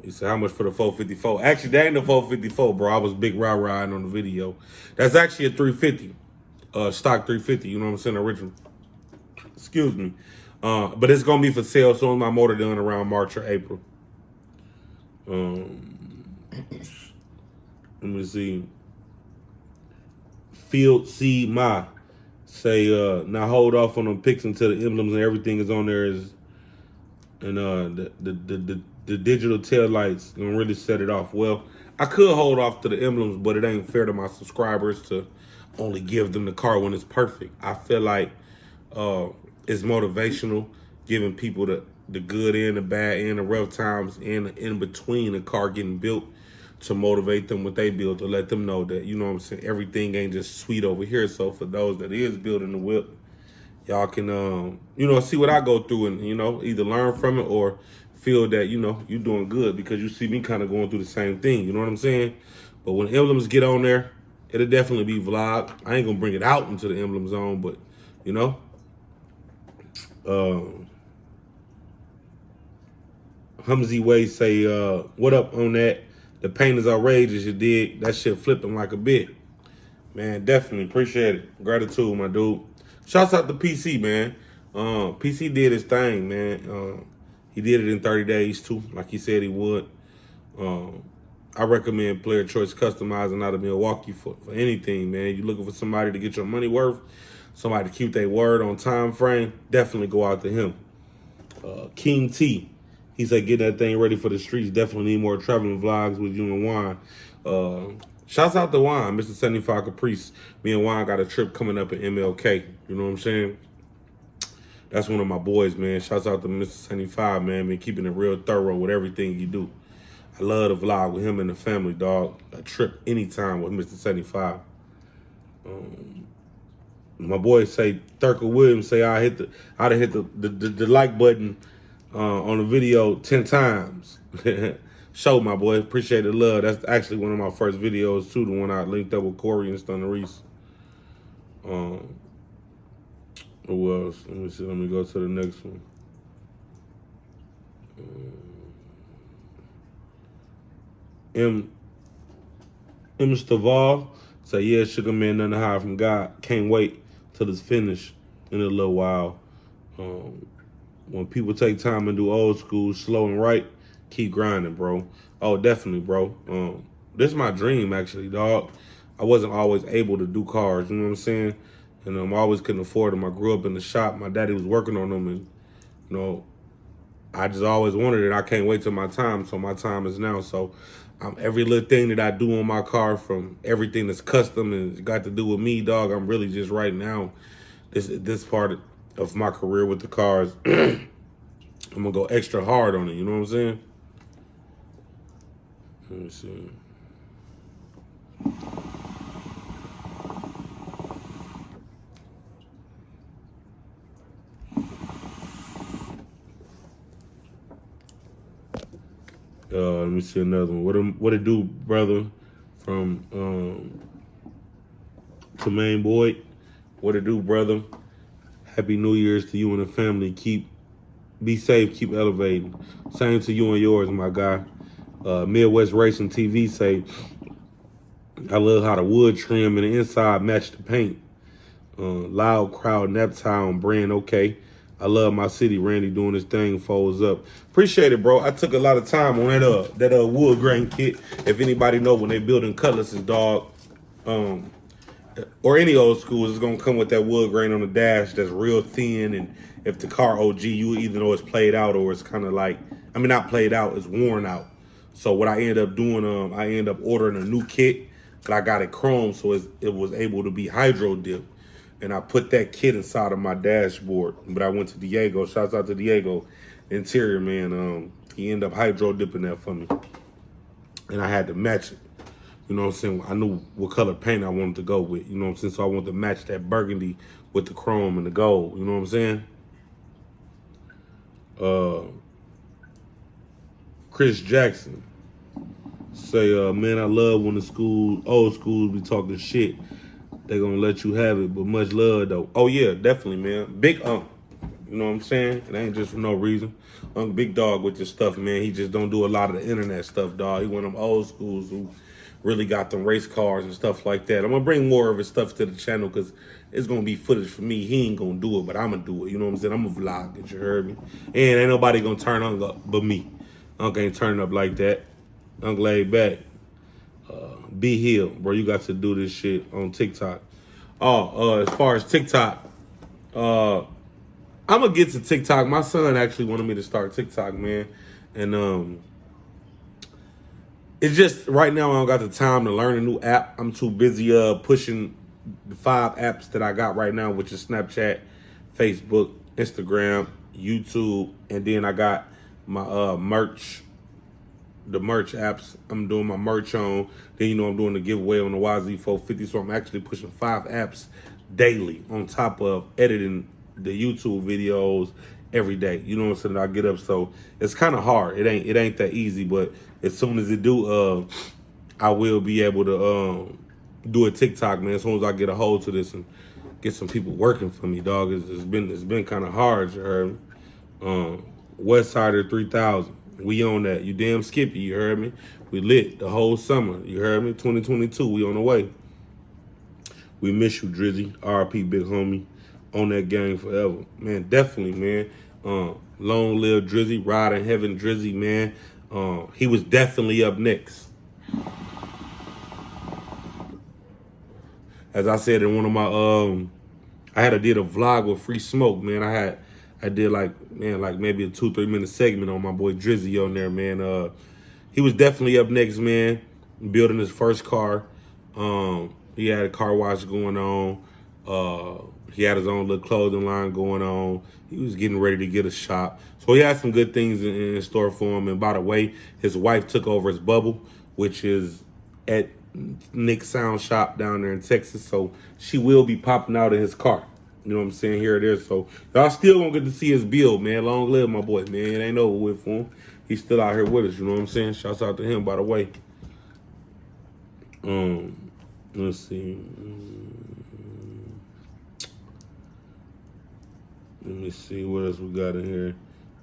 He said, how much for the 454? Actually, that ain't the 454, bro. I was big rah-rahing on the video. That's actually a 350. Stock 350. You know what I'm saying? Original. Excuse me. But it's going to be for sale soon as my motor done around March or April. Let me see. Field C. Ma. Say, now hold off on them pics until the emblems and everything is on there, and the digital tail lights gonna really set it off. Well, I could hold off to the emblems, but it ain't fair to my subscribers to only give them the car when it's perfect. I feel like it's motivational, giving people the good and the bad and the rough times and in between the car getting built, to motivate them what they build, to let them know that, you know what I'm saying, everything ain't just sweet over here. So for those that is building the whip, y'all can, you know, see what I go through and, you know, either learn from it or feel that, you know, you're doing good because you see me kind of going through the same thing. You know what I'm saying? But when emblems get on there, it'll definitely be vlog. I ain't going to bring it out into the emblem zone, but, you know, Humsey Way say, what up on that? The paint is outrageous, you dig? That shit flipping like a bit. Man, definitely appreciate it. Gratitude, my dude. Shouts out to PC, man. PC did his thing, man. He did it in 30 days, too, like he said he would. I recommend Player Choice Customizing out of Milwaukee for anything, man. You looking for somebody to get your money worth, somebody to keep their word on time frame, definitely go out to him. King T, he said, get that thing ready for the streets. Definitely need more traveling vlogs with you and Juan. Shouts out to Juan, Mr. 75 Caprice. Me and Juan got a trip coming up at MLK. You know what I'm saying? That's one of my boys, man. Shouts out to Mr. 75, man. Been keeping it real thorough with everything you do. I love the vlog with him and the family, dog. A trip anytime with Mr. 75. My boy say, Thurkel Williams say I'd have hit the like button on the video 10 times. Show, my boy. Appreciate the love. That's actually one of my first videos, too. The one I linked up with Corey and Stunner Reese. Who else? Let me see. Let me go to the next one. M. Staval say, yeah, Sugar Man, nothing to hide from God. Can't wait till it's finished in a little while. When people take time and do old school, slow and right, keep grinding, bro. Oh, definitely, bro. This is my dream, actually, dog. I wasn't always able to do cars, you know what I'm saying? And I always couldn't afford them. I grew up in the shop. My daddy was working on them, and, you know, I just always wanted it. I can't wait till my time, so my time is now. So every little thing that I do on my car, from everything that's custom and got to do with me, dog, I'm really just right now, this part of my career with the cars, I'm going to go extra hard on it, you know what I'm saying? Let me see. Let me see another one. What it do, brother? From Tremaine Boyd. What it do, brother? Happy New Year's to you and the family. Be safe, keep elevating. Same to you and yours, my guy. Midwest Racing TV say, I love how the wood trim and the inside match the paint. Loud Crowd, Neptown brand, okay. I love my city. Randy doing his thing, folds up. Appreciate it, bro. I took a lot of time on that wood grain kit. If anybody know, when they building cutlasses, dog, or any old schools, it's gonna come with that wood grain on the dash that's real thin. And if the car OG, you either know it's played out or it's kind of like, I mean, not played out, it's worn out. So what I ended up doing, I ended up ordering a new kit, but I got it chrome, so it was able to be hydro dipped. And I put that kit inside of my dashboard. But I went to Diego. Shouts out to Diego, interior man. He ended up hydro dipping that for me, and I had to match it. You know what I'm saying? I knew what color paint I wanted to go with. You know what I'm saying? So I wanted to match that burgundy with the chrome and the gold. You know what I'm saying? Chris Jackson say, man, I love when the old schools be talking shit. They gonna let you have it, but much love though. Oh yeah, definitely, man. Big Unc, you know what I'm saying? It ain't just for no reason. Unc big dog with this stuff, man. He just don't do a lot of the internet stuff, dog. He one of them old schools who really got them race cars and stuff like that. I'm gonna bring more of his stuff to the channel because it's gonna be footage for me. He ain't gonna do it, but I'm gonna do it. You know what I'm saying? I'm gonna vlog it, you heard me? And ain't nobody gonna turn Unc up but me. Unc ain't turning up like that. Unc laid back. Be healed, bro. You got to do this shit on TikTok. As far as TikTok, I'm gonna get to TikTok. My son actually wanted me to start TikTok, man. And it's just right now I don't got the time to learn a new app. I'm too busy pushing the 5 apps that I got right now, which is Snapchat, Facebook, Instagram, YouTube, and then I got my merch. The merch apps I'm doing my merch on. Then, you know, I'm doing the giveaway on the YZ450. So I'm actually pushing 5 apps daily on top of editing the YouTube videos every day. You know what I'm saying? I get up. So it's kind of hard. It ain't that easy. But as soon as it do, I will be able to do a TikTok, man. As soon as I get a hold to this and get some people working for me, dog. It's been kind of hard, you heard me? Westsider 3000. We on that. You damn Skippy, you heard me? We lit the whole summer, you heard me? 2022, we on the way. We miss you, Drizzy. RP, big homie. On that gang forever. Man, definitely, man. Long live Drizzy. Ride in heaven, Drizzy, man. He was definitely up next. as I said in one of my did a vlog with Free Smoke, man. I did like maybe a 2-3 minute segment on my boy Drizzy on there, man. He was definitely up next, man. Building his first car. He had a car wash going on. He had his own little clothing line going on. He was getting ready to get a shop. So he had some good things in store for him. And by the way, his wife took over his bubble, which is at Nick Sound Shop down there in Texas. So she will be popping out in his car. You know what I'm saying? Here it is. So y'all still gonna get to see his build, man. Long live my boy, man. It ain't over with for him. He's still out here with us. You know what I'm saying? Shouts out to him, by the way. Let's see. Let me see what else we got in here.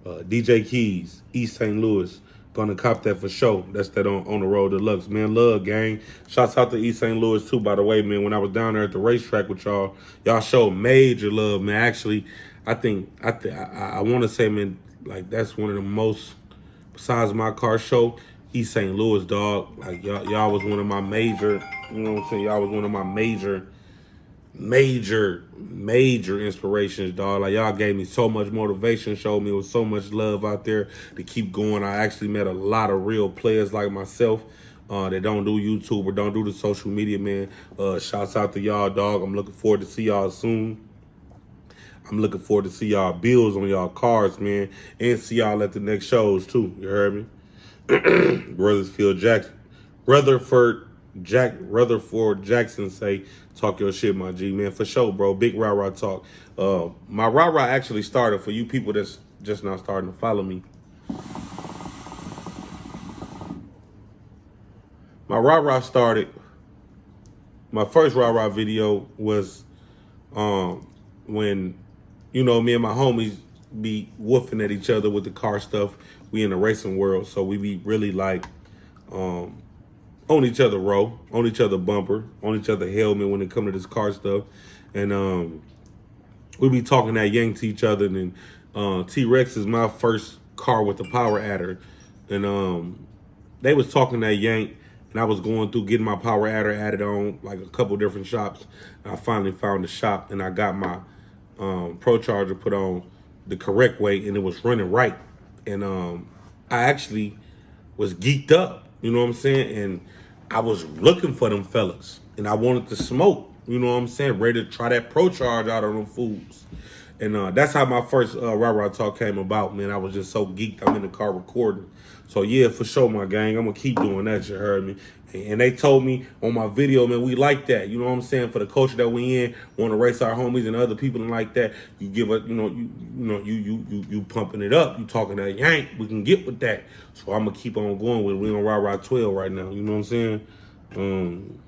DJ Keys, East St. Louis. Gonna cop that for sure. That's that on the road deluxe, man. Love, gang. Shouts out to East St. Louis too, by the way, man. When I was down there at the racetrack with y'all showed major love, man. Actually, I want to say, man, like that's one of the most, besides my car show, East St. Louis, dog. Like y'all was one of my major, you know what I'm saying? Y'all was one of my major inspirations, dog. Like y'all gave me so much motivation, showed me with so much love out there to keep going. I actually met a lot of real players like myself that don't do YouTube or don't do the social media, man. Shouts out to y'all, dog. I'm looking forward to see y'all soon. I'm looking forward to see y'all bills on y'all cars, man, and see y'all at the next shows too. You heard me? Rutherford Jackson say, talk your shit, my G, man. For sure, bro. Big rah-rah talk. My rah-rah actually started, for you people that's just now starting to follow me. My rah-rah started, my first rah-rah video was when, you know, me and my homies be woofing at each other with the car stuff. We in the racing world, so we be really like on each other row, on each other bumper, on each other helmet when it come to this car stuff. And we be talking that yank to each other. And T-Rex is my first car with the power adder. And they was talking that yank, and I was going through getting my power adder added on like a couple different shops. And I finally found a shop, and I got my Pro Charger put on the correct way, and it was running right. And I actually was geeked up, you know what I'm saying? And I was looking for them fellas, and I wanted to smoke, you know what I'm saying? Ready to try that Pro Charge out on them fools. And that's how my first rah-rah talk came about, man. I was just so geeked. I'm in the car recording. So, yeah, for sure, my gang. I'm going to keep doing that, you heard me. And they told me on my video, man, we like that. You know what I'm saying? For the culture that we in, want to race our homies and other people and like that. You give us, you pumping it up. You talking that yank. We can get with that. So I'm going to keep on going with it. We on rah-rah 12 right now. You know what I'm saying?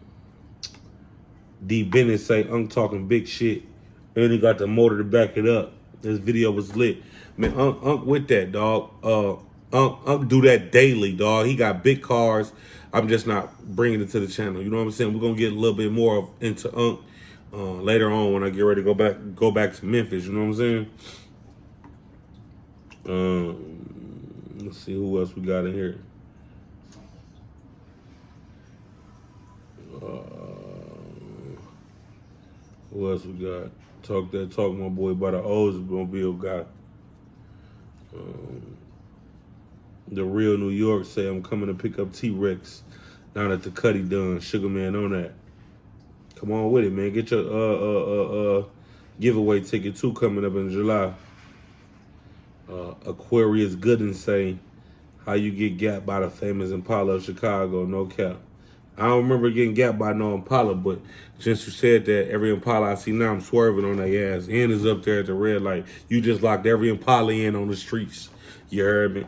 D. Bennett say, I'm talking big shit. And he got the motor to back it up. This video was lit. Man, Unc with that, dog. Unc do that daily, dog. He got big cars. I'm just not bringing it to the channel. You know what I'm saying? We're going to get a little bit more into Unc later on when I get ready to go back to Memphis. You know what I'm saying? Let's see who else we got in here. Who else we got? Talk my boy about the Oldsmobile guy. The real New York say, I'm coming to pick up T-Rex down at the Cuddy Dunn. Sugar Man on that. Come on with it, man. Get your giveaway ticket too coming up in July. Aquarius Gooden say, how you get gapped by the famous Impala of Chicago, no cap. I don't remember getting gapped by no Impala, but since you said that, every Impala I see now, I'm swerving on their ass. N is up there at the red light. You just locked every Impala in on the streets. You heard me?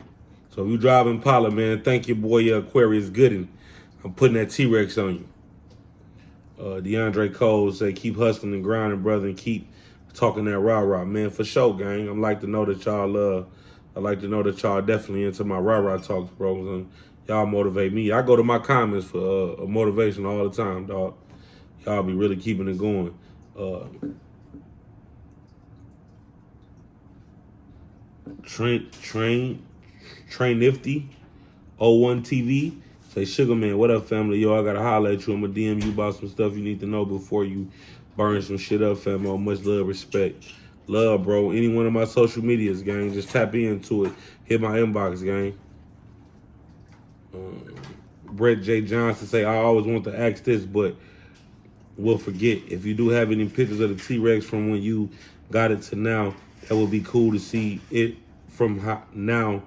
So if you drive Impala, man, thank you, boy, Aquarius Gooden. I'm putting that T-Rex on you. DeAndre Cole say, keep hustling and grinding, brother, and keep talking that rah-rah, man. For sure, gang. I'd like to know that y'all definitely into my rah-rah talks, bro. And y'all motivate me. I go to my comments for motivation all the time, dog. Y'all be really keeping it going. Train Nifty 01 TV Say, Sugar Man, what up, family? Yo, I gotta holler at you. I'm gonna DM you about some stuff you need to know before you burn some shit up, famo. Much love, respect. Love, bro. Any one of my social medias, gang, just tap into it. Hit my inbox, gang. Brett J. Johnson say, I always want to ask this, but will forget. If you do have any pictures of the T-Rex from when you got it to now, that would be cool to see it from now.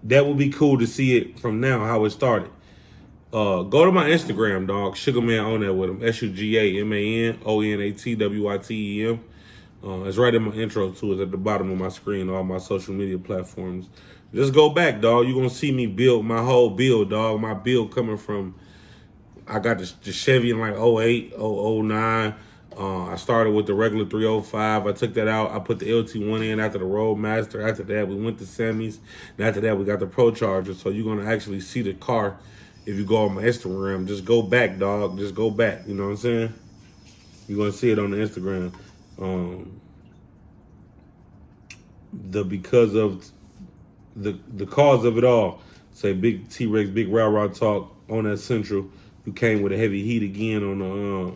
That would be cool to see it from now, how it started. Go to my Instagram, dog. Sugarman on there with him. SUGAMANONATWITEM. It's right in my intro too. It's at the bottom of my screen, all my social media platforms. Just go back, dog. You're gonna see me build my whole build, dog. My build coming from, I got the Chevy in like 08, 09. I started with the regular 305. I took that out. I put the LT1 in after the Roadmaster. After that, we went to Sammy's. And after that, we got the Pro Charger. So you're going to actually see the car if you go on my Instagram. Just go back, dog. Just go back. You know what I'm saying? You're going to see it on the Instagram. Because of the cause of it all. Say Big T-Rex, Big Rah Talk on that Central. You came with a heavy heat again on the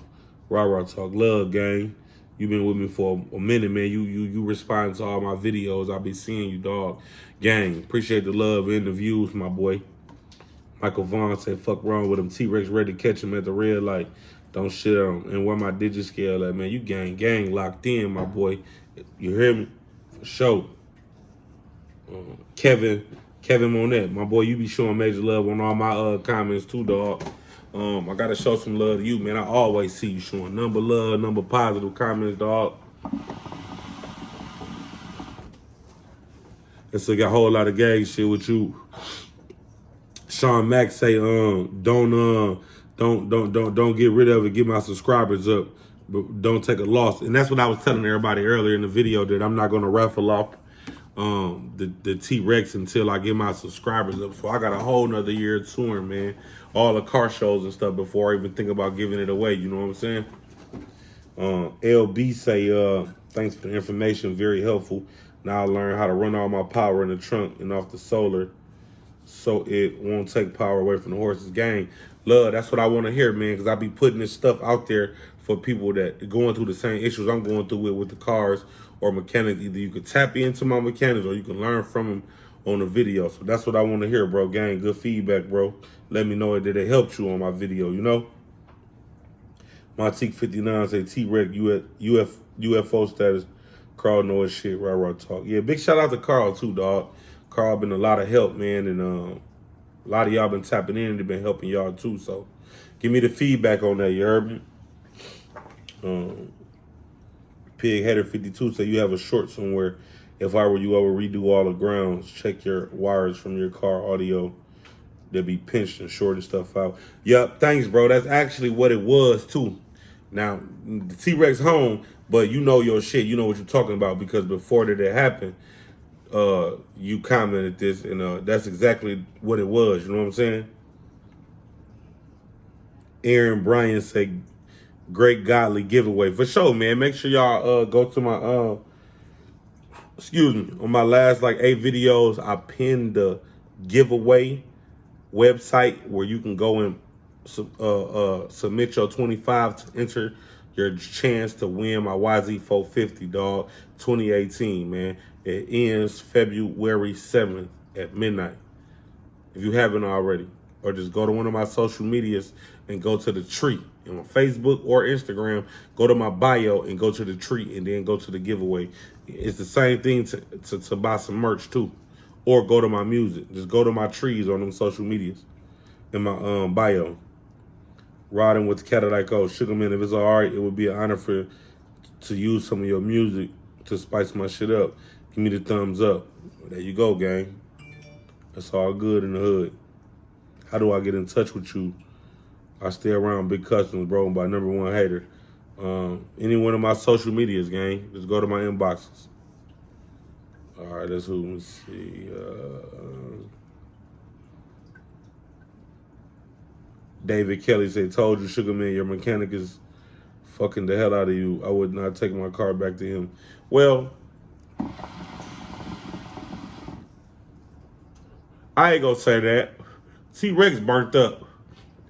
Rah Talk. Love, gang. You've been with me for a minute, man. You respond to all my videos. I'll be seeing you, dog. Gang, appreciate the love and the views, my boy. Michael Vaughn said, fuck wrong with him. T-Rex ready to catch him at the red light. Don't shit on him. And where my digit scale at, man? You gang locked in, my boy. You hear me? For sure. Kevin Monette, my boy, you be showing major love on all my comments too, dog. I gotta show some love to you, man. I always see you showing number love, number positive comments, dog. And so got a whole lot of gang shit with you. Sean Mack say, don't get rid of it. Get my subscribers up, but don't take a loss. And that's what I was telling everybody earlier in the video, that I'm not gonna raffle off the T-Rex until I get my subscribers up. So I got a whole nother year touring, man. All the car shows and stuff before I even think about giving it away. You know what I'm saying? LB say, thanks for the information. Very helpful. Now I learned how to run all my power in the trunk and off the solar so it won't take power away from the horse's gang. Love, that's what I want to hear, man, because I be putting this stuff out there for people that are going through the same issues I'm going through with the cars or mechanics. Either you can tap into my mechanics or you can learn from them on the video. So that's what I want to hear, bro. Gang, good feedback, bro. Let me know that it helped you on my video, you know? Montique 59 say T-Rex UFO status. Carl know his shit, Rah Talk. Yeah, big shout out to Carl too, dog. Carl been a lot of help, man, and a lot of y'all been tapping in and they've been helping y'all too. So give me the feedback on that, you heard me? Pig Header 52 say you have a short somewhere. If I were you, I would redo all the grounds. Check your wires from your car audio. They'll be pinched and shorting stuff out. Yep, thanks, bro. That's actually what it was too. Now, the T-Rex home, but you know your shit. You know what you're talking about, because before that happened, you commented this, and that's exactly what it was. You know what I'm saying? Aaron Bryan say, great godly giveaway. For sure, man. Make sure y'all go to my, on my last like 8 videos, I pinned the giveaway website where you can go and submit your 25 to enter your chance to win my YZ450, dog, 2018, man. It ends February 7th at midnight. If you haven't already, or just go to one of my social medias and go to the tree. On Facebook or Instagram, go to my bio and go to the tree and then go to the giveaway. It's the same thing to buy some merch too. Or go to my music. Just go to my trees on them social medias in my bio. Riding with Cadillac O. Sugarman, if it's all right, it would be an honor to use some of your music to spice my shit up. Give me the thumbs up. There you go, gang. That's all good in the hood. How do I get in touch with you? I stay around Big Customs, bro, by #1 hater. Any one of my social medias, gang. Just go to my inboxes. All right, that's who. Let's see. David Kelly said, told you, Sugarman, your mechanic is fucking the hell out of you. I would not take my car back to him. Well, I ain't gonna say that. T-Rex burnt up.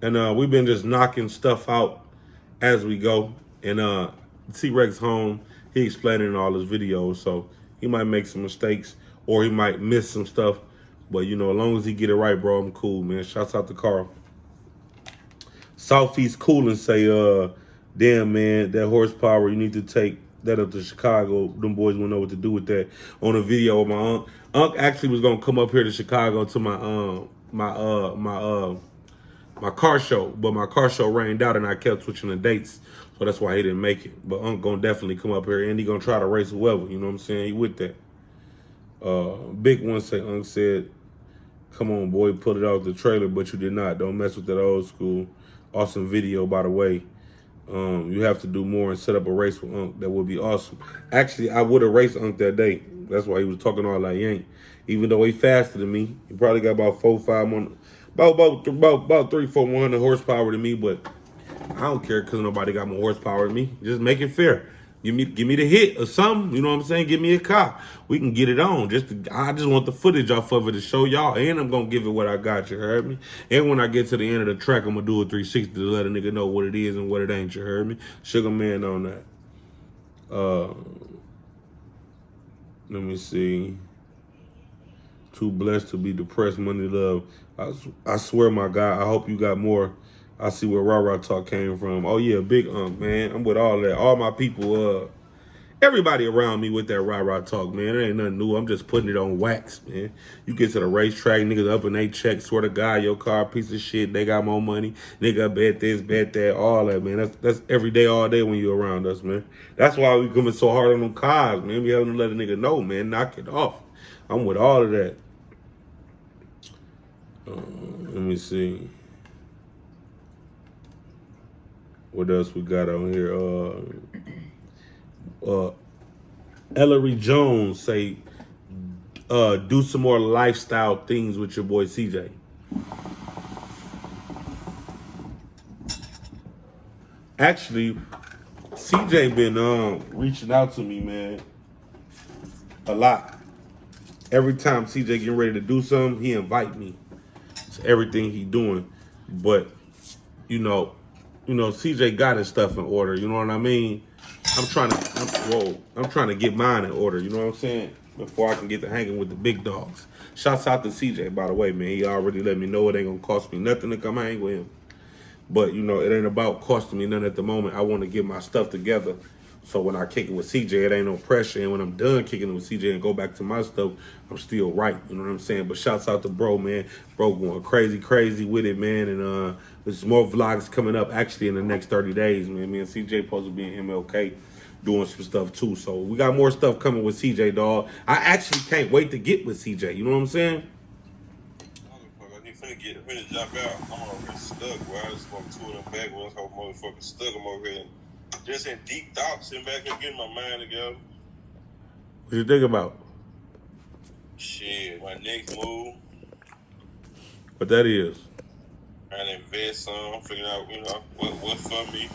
And we've been just knocking stuff out as we go. And T-Rex home, he explained it in all his videos. So he might make some mistakes or he might miss some stuff. But, you know, as long as he get it right, bro, I'm cool, man. Shouts out to Carl. Southeast Coolin say, damn, man, that horsepower, you need to take that up to Chicago. Them boys won't know what to do with that. On a video with my uncle. Uncle actually was going to come up here to Chicago to my car show, but my car show rained out and I kept switching the dates. So that's why he didn't make it. But Unc gonna definitely come up here and he gonna try to race whoever, you know what I'm saying? He with that. Big one say Unc said, come on boy, pull it out the trailer, but you did not. Don't mess with that old school. Awesome video, by the way. You have to do more and set up a race with Unc. That would be awesome. Actually, I would have raced Unc that day. That's why he was talking all that yank. Even though he faster than me, he probably got about 4-5 more. About 3-4 100 horsepower to me, but I don't care because nobody got more horsepower than me. Just make it fair. Give me the hit or something. You know what I'm saying? Give me a car. We can get it on. I just want the footage off of it to show y'all, and I'm gonna give it what I got. You heard me? And when I get to the end of the track, I'm gonna do a 360 to let a nigga know what it is and what it ain't. You heard me? Sugar Man on that. Let me see. Too blessed to be depressed, money, love. I swear, my God, I hope you got more. I see where Rah Talk came from. Oh, yeah, big man. I'm with all that. All my people, everybody around me with that Rah Talk, man. It ain't nothing new. I'm just putting it on wax, man. You get to the racetrack, niggas up and they check. Swear to God, your car, piece of shit. They got more money. Nigga, bet this, bet that, all that, man. That's every day, all day when you around us, man. That's why we coming so hard on them cars, man. We having to let a nigga know, man. Knock it off. I'm with all of that. Let me see. What else we got on here? Ellery Jones say, do some more lifestyle things with your boy CJ. Actually, CJ been reaching out to me, man, a lot. Every time CJ getting ready to do something, he invite me to everything he doing. But you know, CJ got his stuff in order. You know what I mean? I'm trying to get mine in order. You know what I'm saying? Before I can get to hanging with the big dogs. Shouts out to CJ, by the way, man. He already let me know it ain't gonna cost me nothing to come hang with him. But you know, it ain't about costing me nothing at the moment. I want to get my stuff together. So when I kick it with CJ, it ain't no pressure. And when I'm done kicking it with CJ and go back to my stuff, I'm still right. You know what I'm saying? But shouts out to bro, man. Bro going crazy with it, man. And there's more vlogs coming up actually in the next 30 days, man. Me and CJ supposed to be in MLK doing some stuff too. So we got more stuff coming with CJ, dog. I actually can't wait to get with CJ. You know what I'm saying? I'm finna jump out. I'm already stuck, bro. I just smoked 2 of them backwoods. I'm motherfucking stuck. I'm over here just in deep thought, sitting back here getting my mind together. What you think about? Shit, my next move. What that is? Trying to invest some. I'm figuring out, what's for me.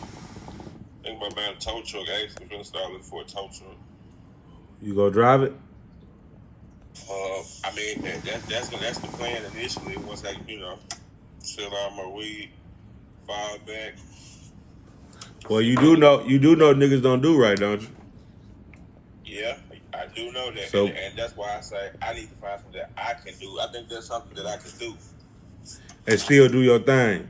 Think about buying a tow truck. Actually, I'm gonna start looking for a tow truck. You go drive it? I mean, that's the plan initially. Once I, sell all my weed, fall back. Well, you do know niggas don't do right, don't you? Yeah, I do know that, so, and that's why I say I need to find something that I can do. I think that's something that I can do. And still do your thing.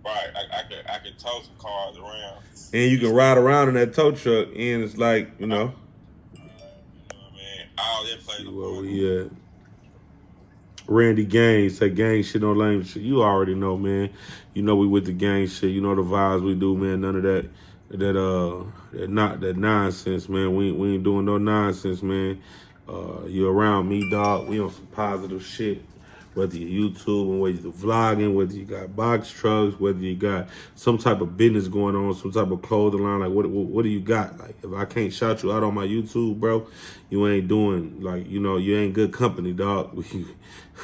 Right, I can tow some cars around. And you can ride around in that tow truck, and it's like, Man, all that plays a part. Where we at? Randy Gang say gang shit on lame shit. You already know, man. You know we with the gang shit. You know the vibes we do, man. None of that nonsense, man. We ain't doing no nonsense, man. You around me, dog. We on some positive shit. Whether you're YouTube and whether you're vlogging, whether you got box trucks, whether you got some type of business going on, some type of clothing line, like what do you got? Like if I can't shout you out on my YouTube, bro, you ain't doing you ain't good company, dog. You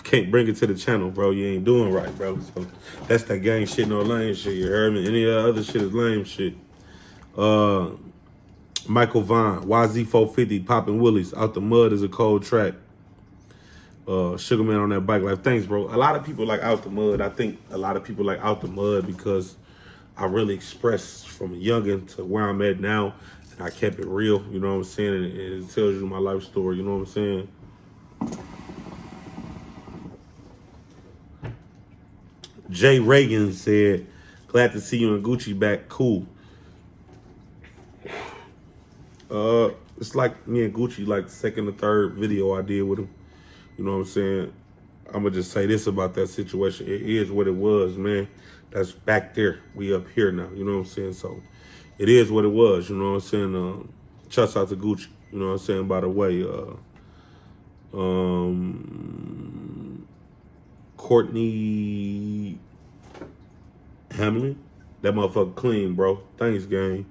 can't bring it to the channel, bro. You ain't doing right, bro. So that's that gang shit, no lame shit. You heard me? Any other shit is lame shit. Michael Vaughn, YZ450, popping willies out the mud is a cold track. Sugar Man on that bike life. Thanks, bro. A lot of people like Out the Mud. I think a lot of people like Out the Mud because I really expressed from a youngin' to where I'm at now. And I kept it real, you know what I'm saying? And it tells you my life story, you know what I'm saying? Jay Reagan said, glad to see you and Gucci back. Cool. It's like me and Gucci, like the second or third video I did with him. You know what I'm saying? I'm gonna just say this about that situation. It is what it was, man. That's back there. We up here now. You know what I'm saying? So it is what it was. You know what I'm saying? Shouts out to Gucci. You know what I'm saying? By the way, Courtney Hamlin, that motherfucker clean, bro. Thanks, gang.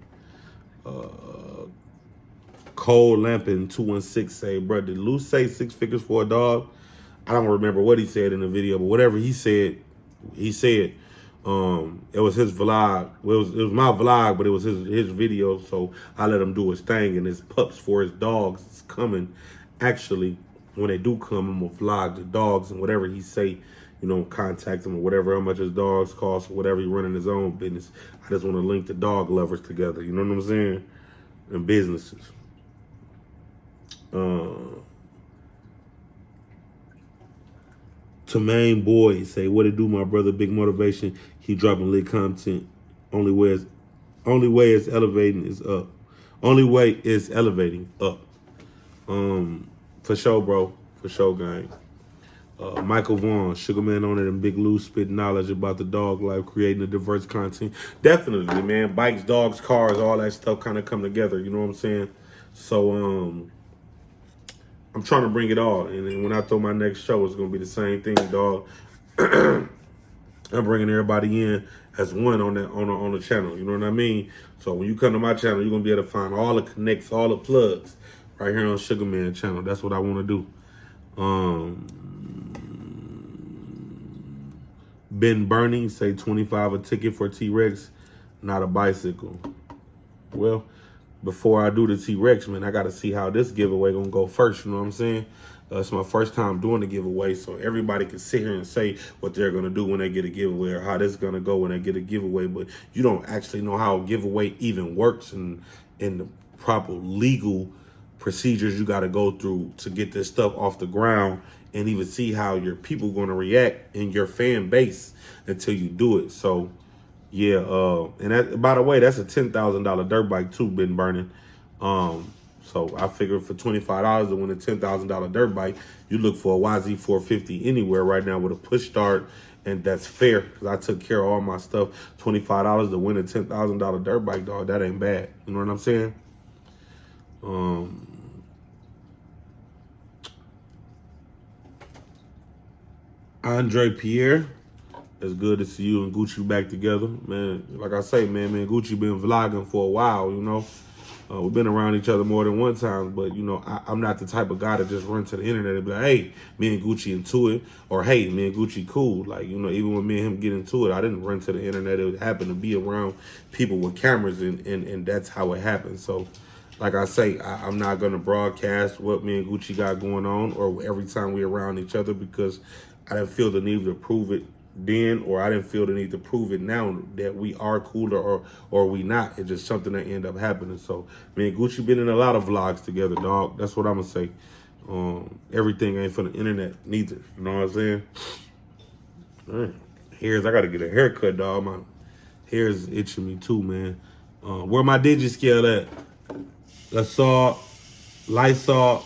Cole Lampin 216 say, bro, did Lou say 6 figures for a dog? I don't remember what he said in the video, but whatever he said, he said. It was his vlog. Well, it was my vlog, but it was his video, so I let him do his thing. And his pups for his dogs is coming. Actually, when they do come, I'm gonna vlog the dogs and whatever he say, you know, contact him or whatever, how much his dogs cost or whatever, he running his own business. I just want to link the dog lovers together, you know what I'm saying? And businesses. To main boy say, what it do, my brother? Big motivation. He dropping lit content. Only way is elevating is up. Only way is elevating up. For sure, bro. For sure, gang. Michael Vaughn, Sugar Man on it, and Big Lou spit knowledge about the dog life, creating a diverse content. Definitely, man. Bikes, dogs, cars, all that stuff kind of come together. You know what I'm saying? So, I'm trying to bring it all. And when I throw my next show, it's going to be the same thing, dog. I'm bringing everybody in as one on the channel. You know what I mean? So when you come to my channel, you're going to be able to find all the connects, all the plugs right here on Sugar Man channel. That's what I want to do. Ben Burning say 25 a ticket for T-Rex, not a bicycle. Well, before I do the T-Rex, man, I got to see how this giveaway gonna go first, you know what I'm saying? It's my first time doing the giveaway, so everybody can sit here and say what they're gonna do when they get a giveaway or how this is gonna go when they get a giveaway, but you don't actually know how a giveaway even works and the proper legal procedures you gotta go through to get this stuff off the ground and even see how your people gonna react in your fan base until you do it. So yeah, and that, by the way, that's a $10,000 dirt bike too, been burning. So I figured for $25 to win a $10,000 dirt bike, you look for a YZ450 anywhere right now with a push start, and that's fair because I took care of all my stuff. $25 to win a $10,000 dirt bike, dog, that ain't bad. You know what I'm saying? Andre Pierre. It's good to see you and Gucci back together, man. Like I say, man, Gucci been vlogging for a while, you know. We've been around each other more than one time, but, you know, I'm not the type of guy to just run to the internet and be like, hey, me and Gucci into it, or hey, me and Gucci cool. Like, you know, even when me and him get into it, I didn't run to the internet. It happened to be around people with cameras, and that's how it happened. So, like I say, I'm not going to broadcast what me and Gucci got going on or every time we're around each other because I didn't feel the need to prove it then, or I didn't feel the need to prove it now that we are cooler or we not. It's just something that ended up happening. So me and Gucci been in a lot of vlogs together, dog. That's what I'm gonna say. Everything ain't for the internet neither. You know what I'm saying? Hairs, I gotta get a haircut, dog. My hair's itching me too, man. Where my Digiscale at? Lysol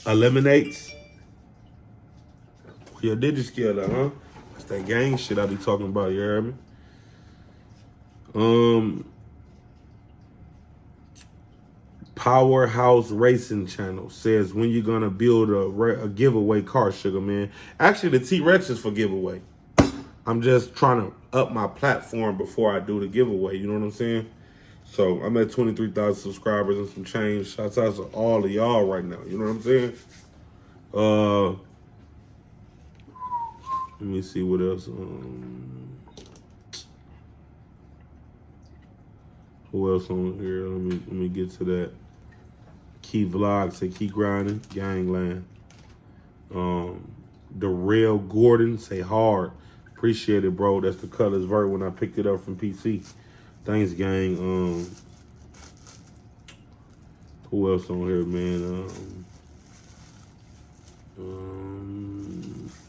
eliminates. Where your Digiscale at, huh? That's that gang shit I be talking about, you heard me? Powerhouse Racing Channel says, when you gonna build a giveaway car, Sugar Man? Actually, the T-Rex is for giveaway. I'm just trying to up my platform before I do the giveaway, you know what I'm saying? So I'm at 23,000 subscribers and some change. Shouts out to all of y'all right now, you know what I'm saying? Let me see what else. Who else on here? Let me get to that. Key Vlogs say keep grinding, gangland. Darrell Gordon say hard. Appreciate it, bro. That's the colors vert when I picked it up from PC. Thanks, gang. Who else on here, man?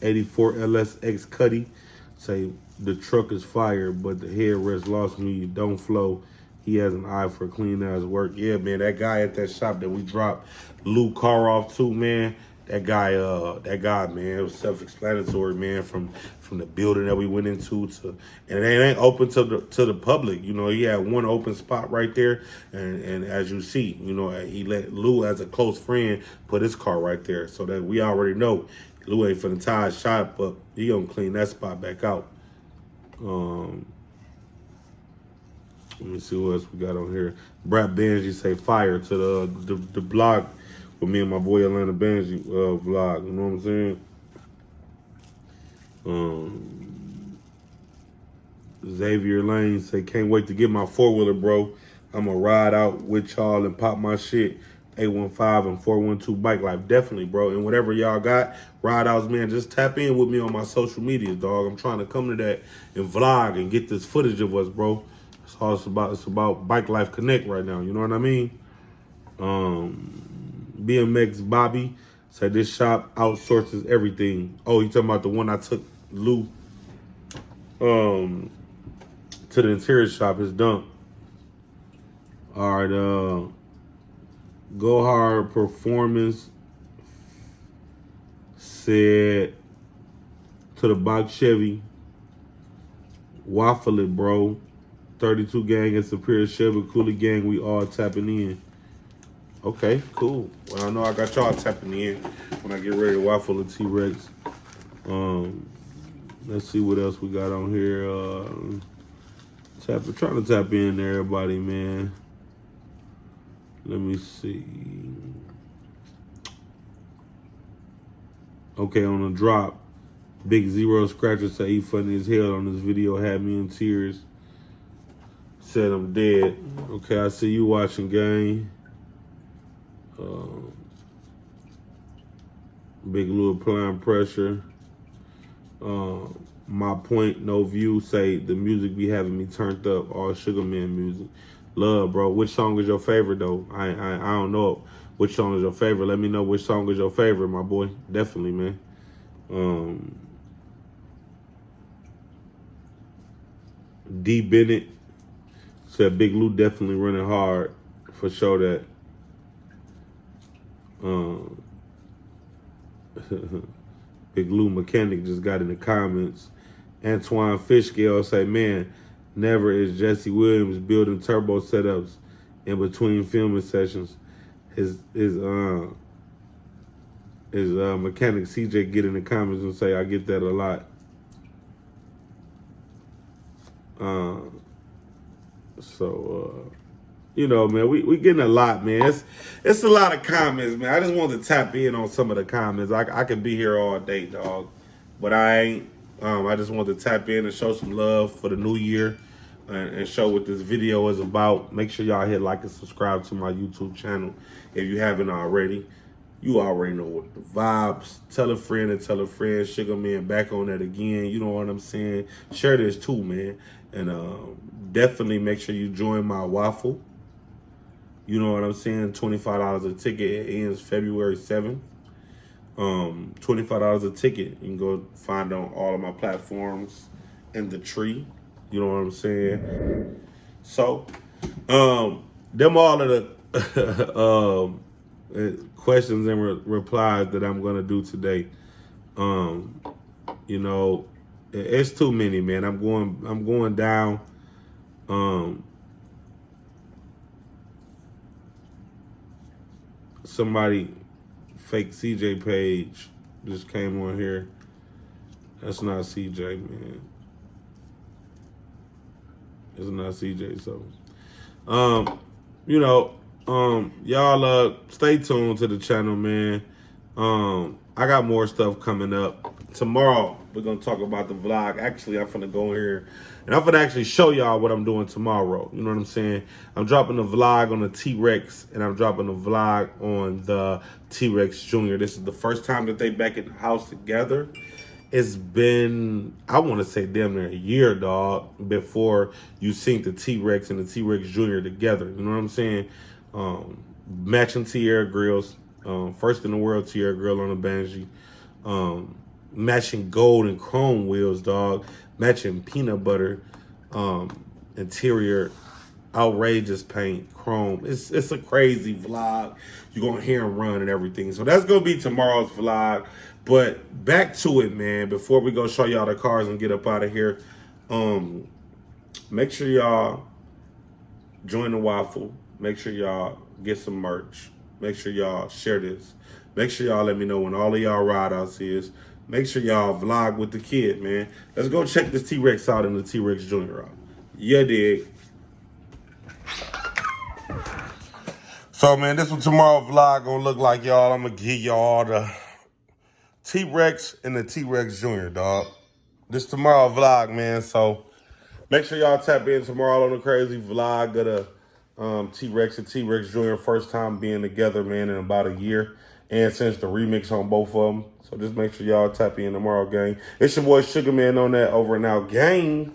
84 LSX Cuddy say the truck is fire, but the headrest lost me. Don't flow. He has an eye for clean ass work. Yeah, man, that guy at that shop that we dropped Lou car off to, man. That guy, man, it was self-explanatory, man, from the building that we went into to, and it ain't open to the public. You know, he had one open spot right there, and as you see, you know, he let Lou, as a close friend, put his car right there, so that we already know Lou ain't finna tie his shop up. He gonna clean that spot back out. Let me see what else we got on here. Brad Benji say fire to the blog with me and my boy Atlanta Benji vlog. You know what I'm saying? Xavier Lane say can't wait to get my 4-wheeler, bro. I'ma ride out with y'all and pop my shit. 815 and 412 Bike Life. Definitely, bro. And whatever y'all got, ride outs, man, just tap in with me on my social media, dog. I'm trying to come to that and vlog and get this footage of us, bro. That's all it's about. It's about Bike Life Connect right now. You know what I mean? BMX Bobby said this shop outsources everything. Oh, you talking about the one I took Lou to the interior shop, his dump. All right, Go Hard Performance said to the box Chevy, waffle it, bro. 32 gang and Superior Chevy Coolie gang, we all tapping in. Okay, cool. Well, I know I got y'all tapping in when I get ready to waffle the T-Rex. Let's see what else we got on here. Trying to tap in there, everybody, man. Let me see. Okay, on the drop, Big Zero Scratcher say he funny as hell on this video, had me in tears. Said I'm dead. Okay, I see you watching, gang. Big Lou applying pressure. My point, no view, say the music be having me turned up, all Sugar Man music. Love, bro. Which song is your favorite, though? I don't know which song is your favorite. Let me know which song is your favorite, my boy. Definitely, man. D. Bennett said Big Lou definitely running hard for sure that. Big Lou Mechanic just got in the comments. Antoine Fishscale say, man, never is Jesse Williams building turbo setups in between filming sessions. His mechanic CJ get in the comments and say, I get that a lot. You know, man, we getting a lot, man. It's a lot of comments, man. I just wanted to tap in on some of the comments. I could be here all day, dog, but I ain't. I just wanted to tap in and show some love for the new year and show what this video is about. Make sure y'all hit like and subscribe to my YouTube channel if you haven't already. You already know what the vibes. Tell a friend and tell a friend. Sugar Man back on that again. You know what I'm saying? Share this too, man. And definitely make sure you join my waffle. You know what I'm saying? $25 a ticket. It ends February 7th. $25 a ticket. You can go find it on all of my platforms in the tree. You know what I'm saying? So, them all of the questions and replies that I'm gonna do today. You know, it's too many, man. I'm going down. Somebody fake CJ page just came on here. That's not CJ, man. It's not CJ. So, you know, y'all stay tuned to the channel, man. I got more stuff coming up tomorrow we're gonna talk about the vlog. Actually, I'm finna go in here and I'm finna actually show y'all what I'm doing tomorrow. You know what I'm saying? I'm dropping a vlog on the T-Rex and I'm dropping a vlog on the T-Rex Jr. This is the first time that they back in the house together. It's been, I want to say damn near a year, dog, before you seen the T-Rex and the T-Rex Jr. together. You know what I'm saying? Matching Tierra grills. First in the world Tierra grill on the Banshee. Matching gold and chrome wheels, dog. Matching peanut butter. Interior outrageous paint, chrome. It's a crazy vlog. You're gonna hear him run and everything. So that's gonna be tomorrow's vlog. But back to it, man. Before we go show y'all the cars and get up out of here, make sure y'all join the waffle. Make sure y'all get some merch. Make sure y'all share this. Make sure y'all let me know when all of y'all ride outs is. Make sure y'all vlog with the kid, man. Let's go check this T-Rex out and the T-Rex Jr. out. Yeah, dig. So, man, this what tomorrow vlog gonna look like, y'all. I'm gonna give y'all the T-Rex and the T-Rex Jr., dog. This tomorrow vlog, man. So make sure y'all tap in tomorrow on the crazy vlog of the T-Rex and T-Rex Jr. First time being together, man, in about a year. And since the remix on both of them. So just make sure y'all tap in tomorrow, gang. It's your boy Sugar Man on that over and out, gang.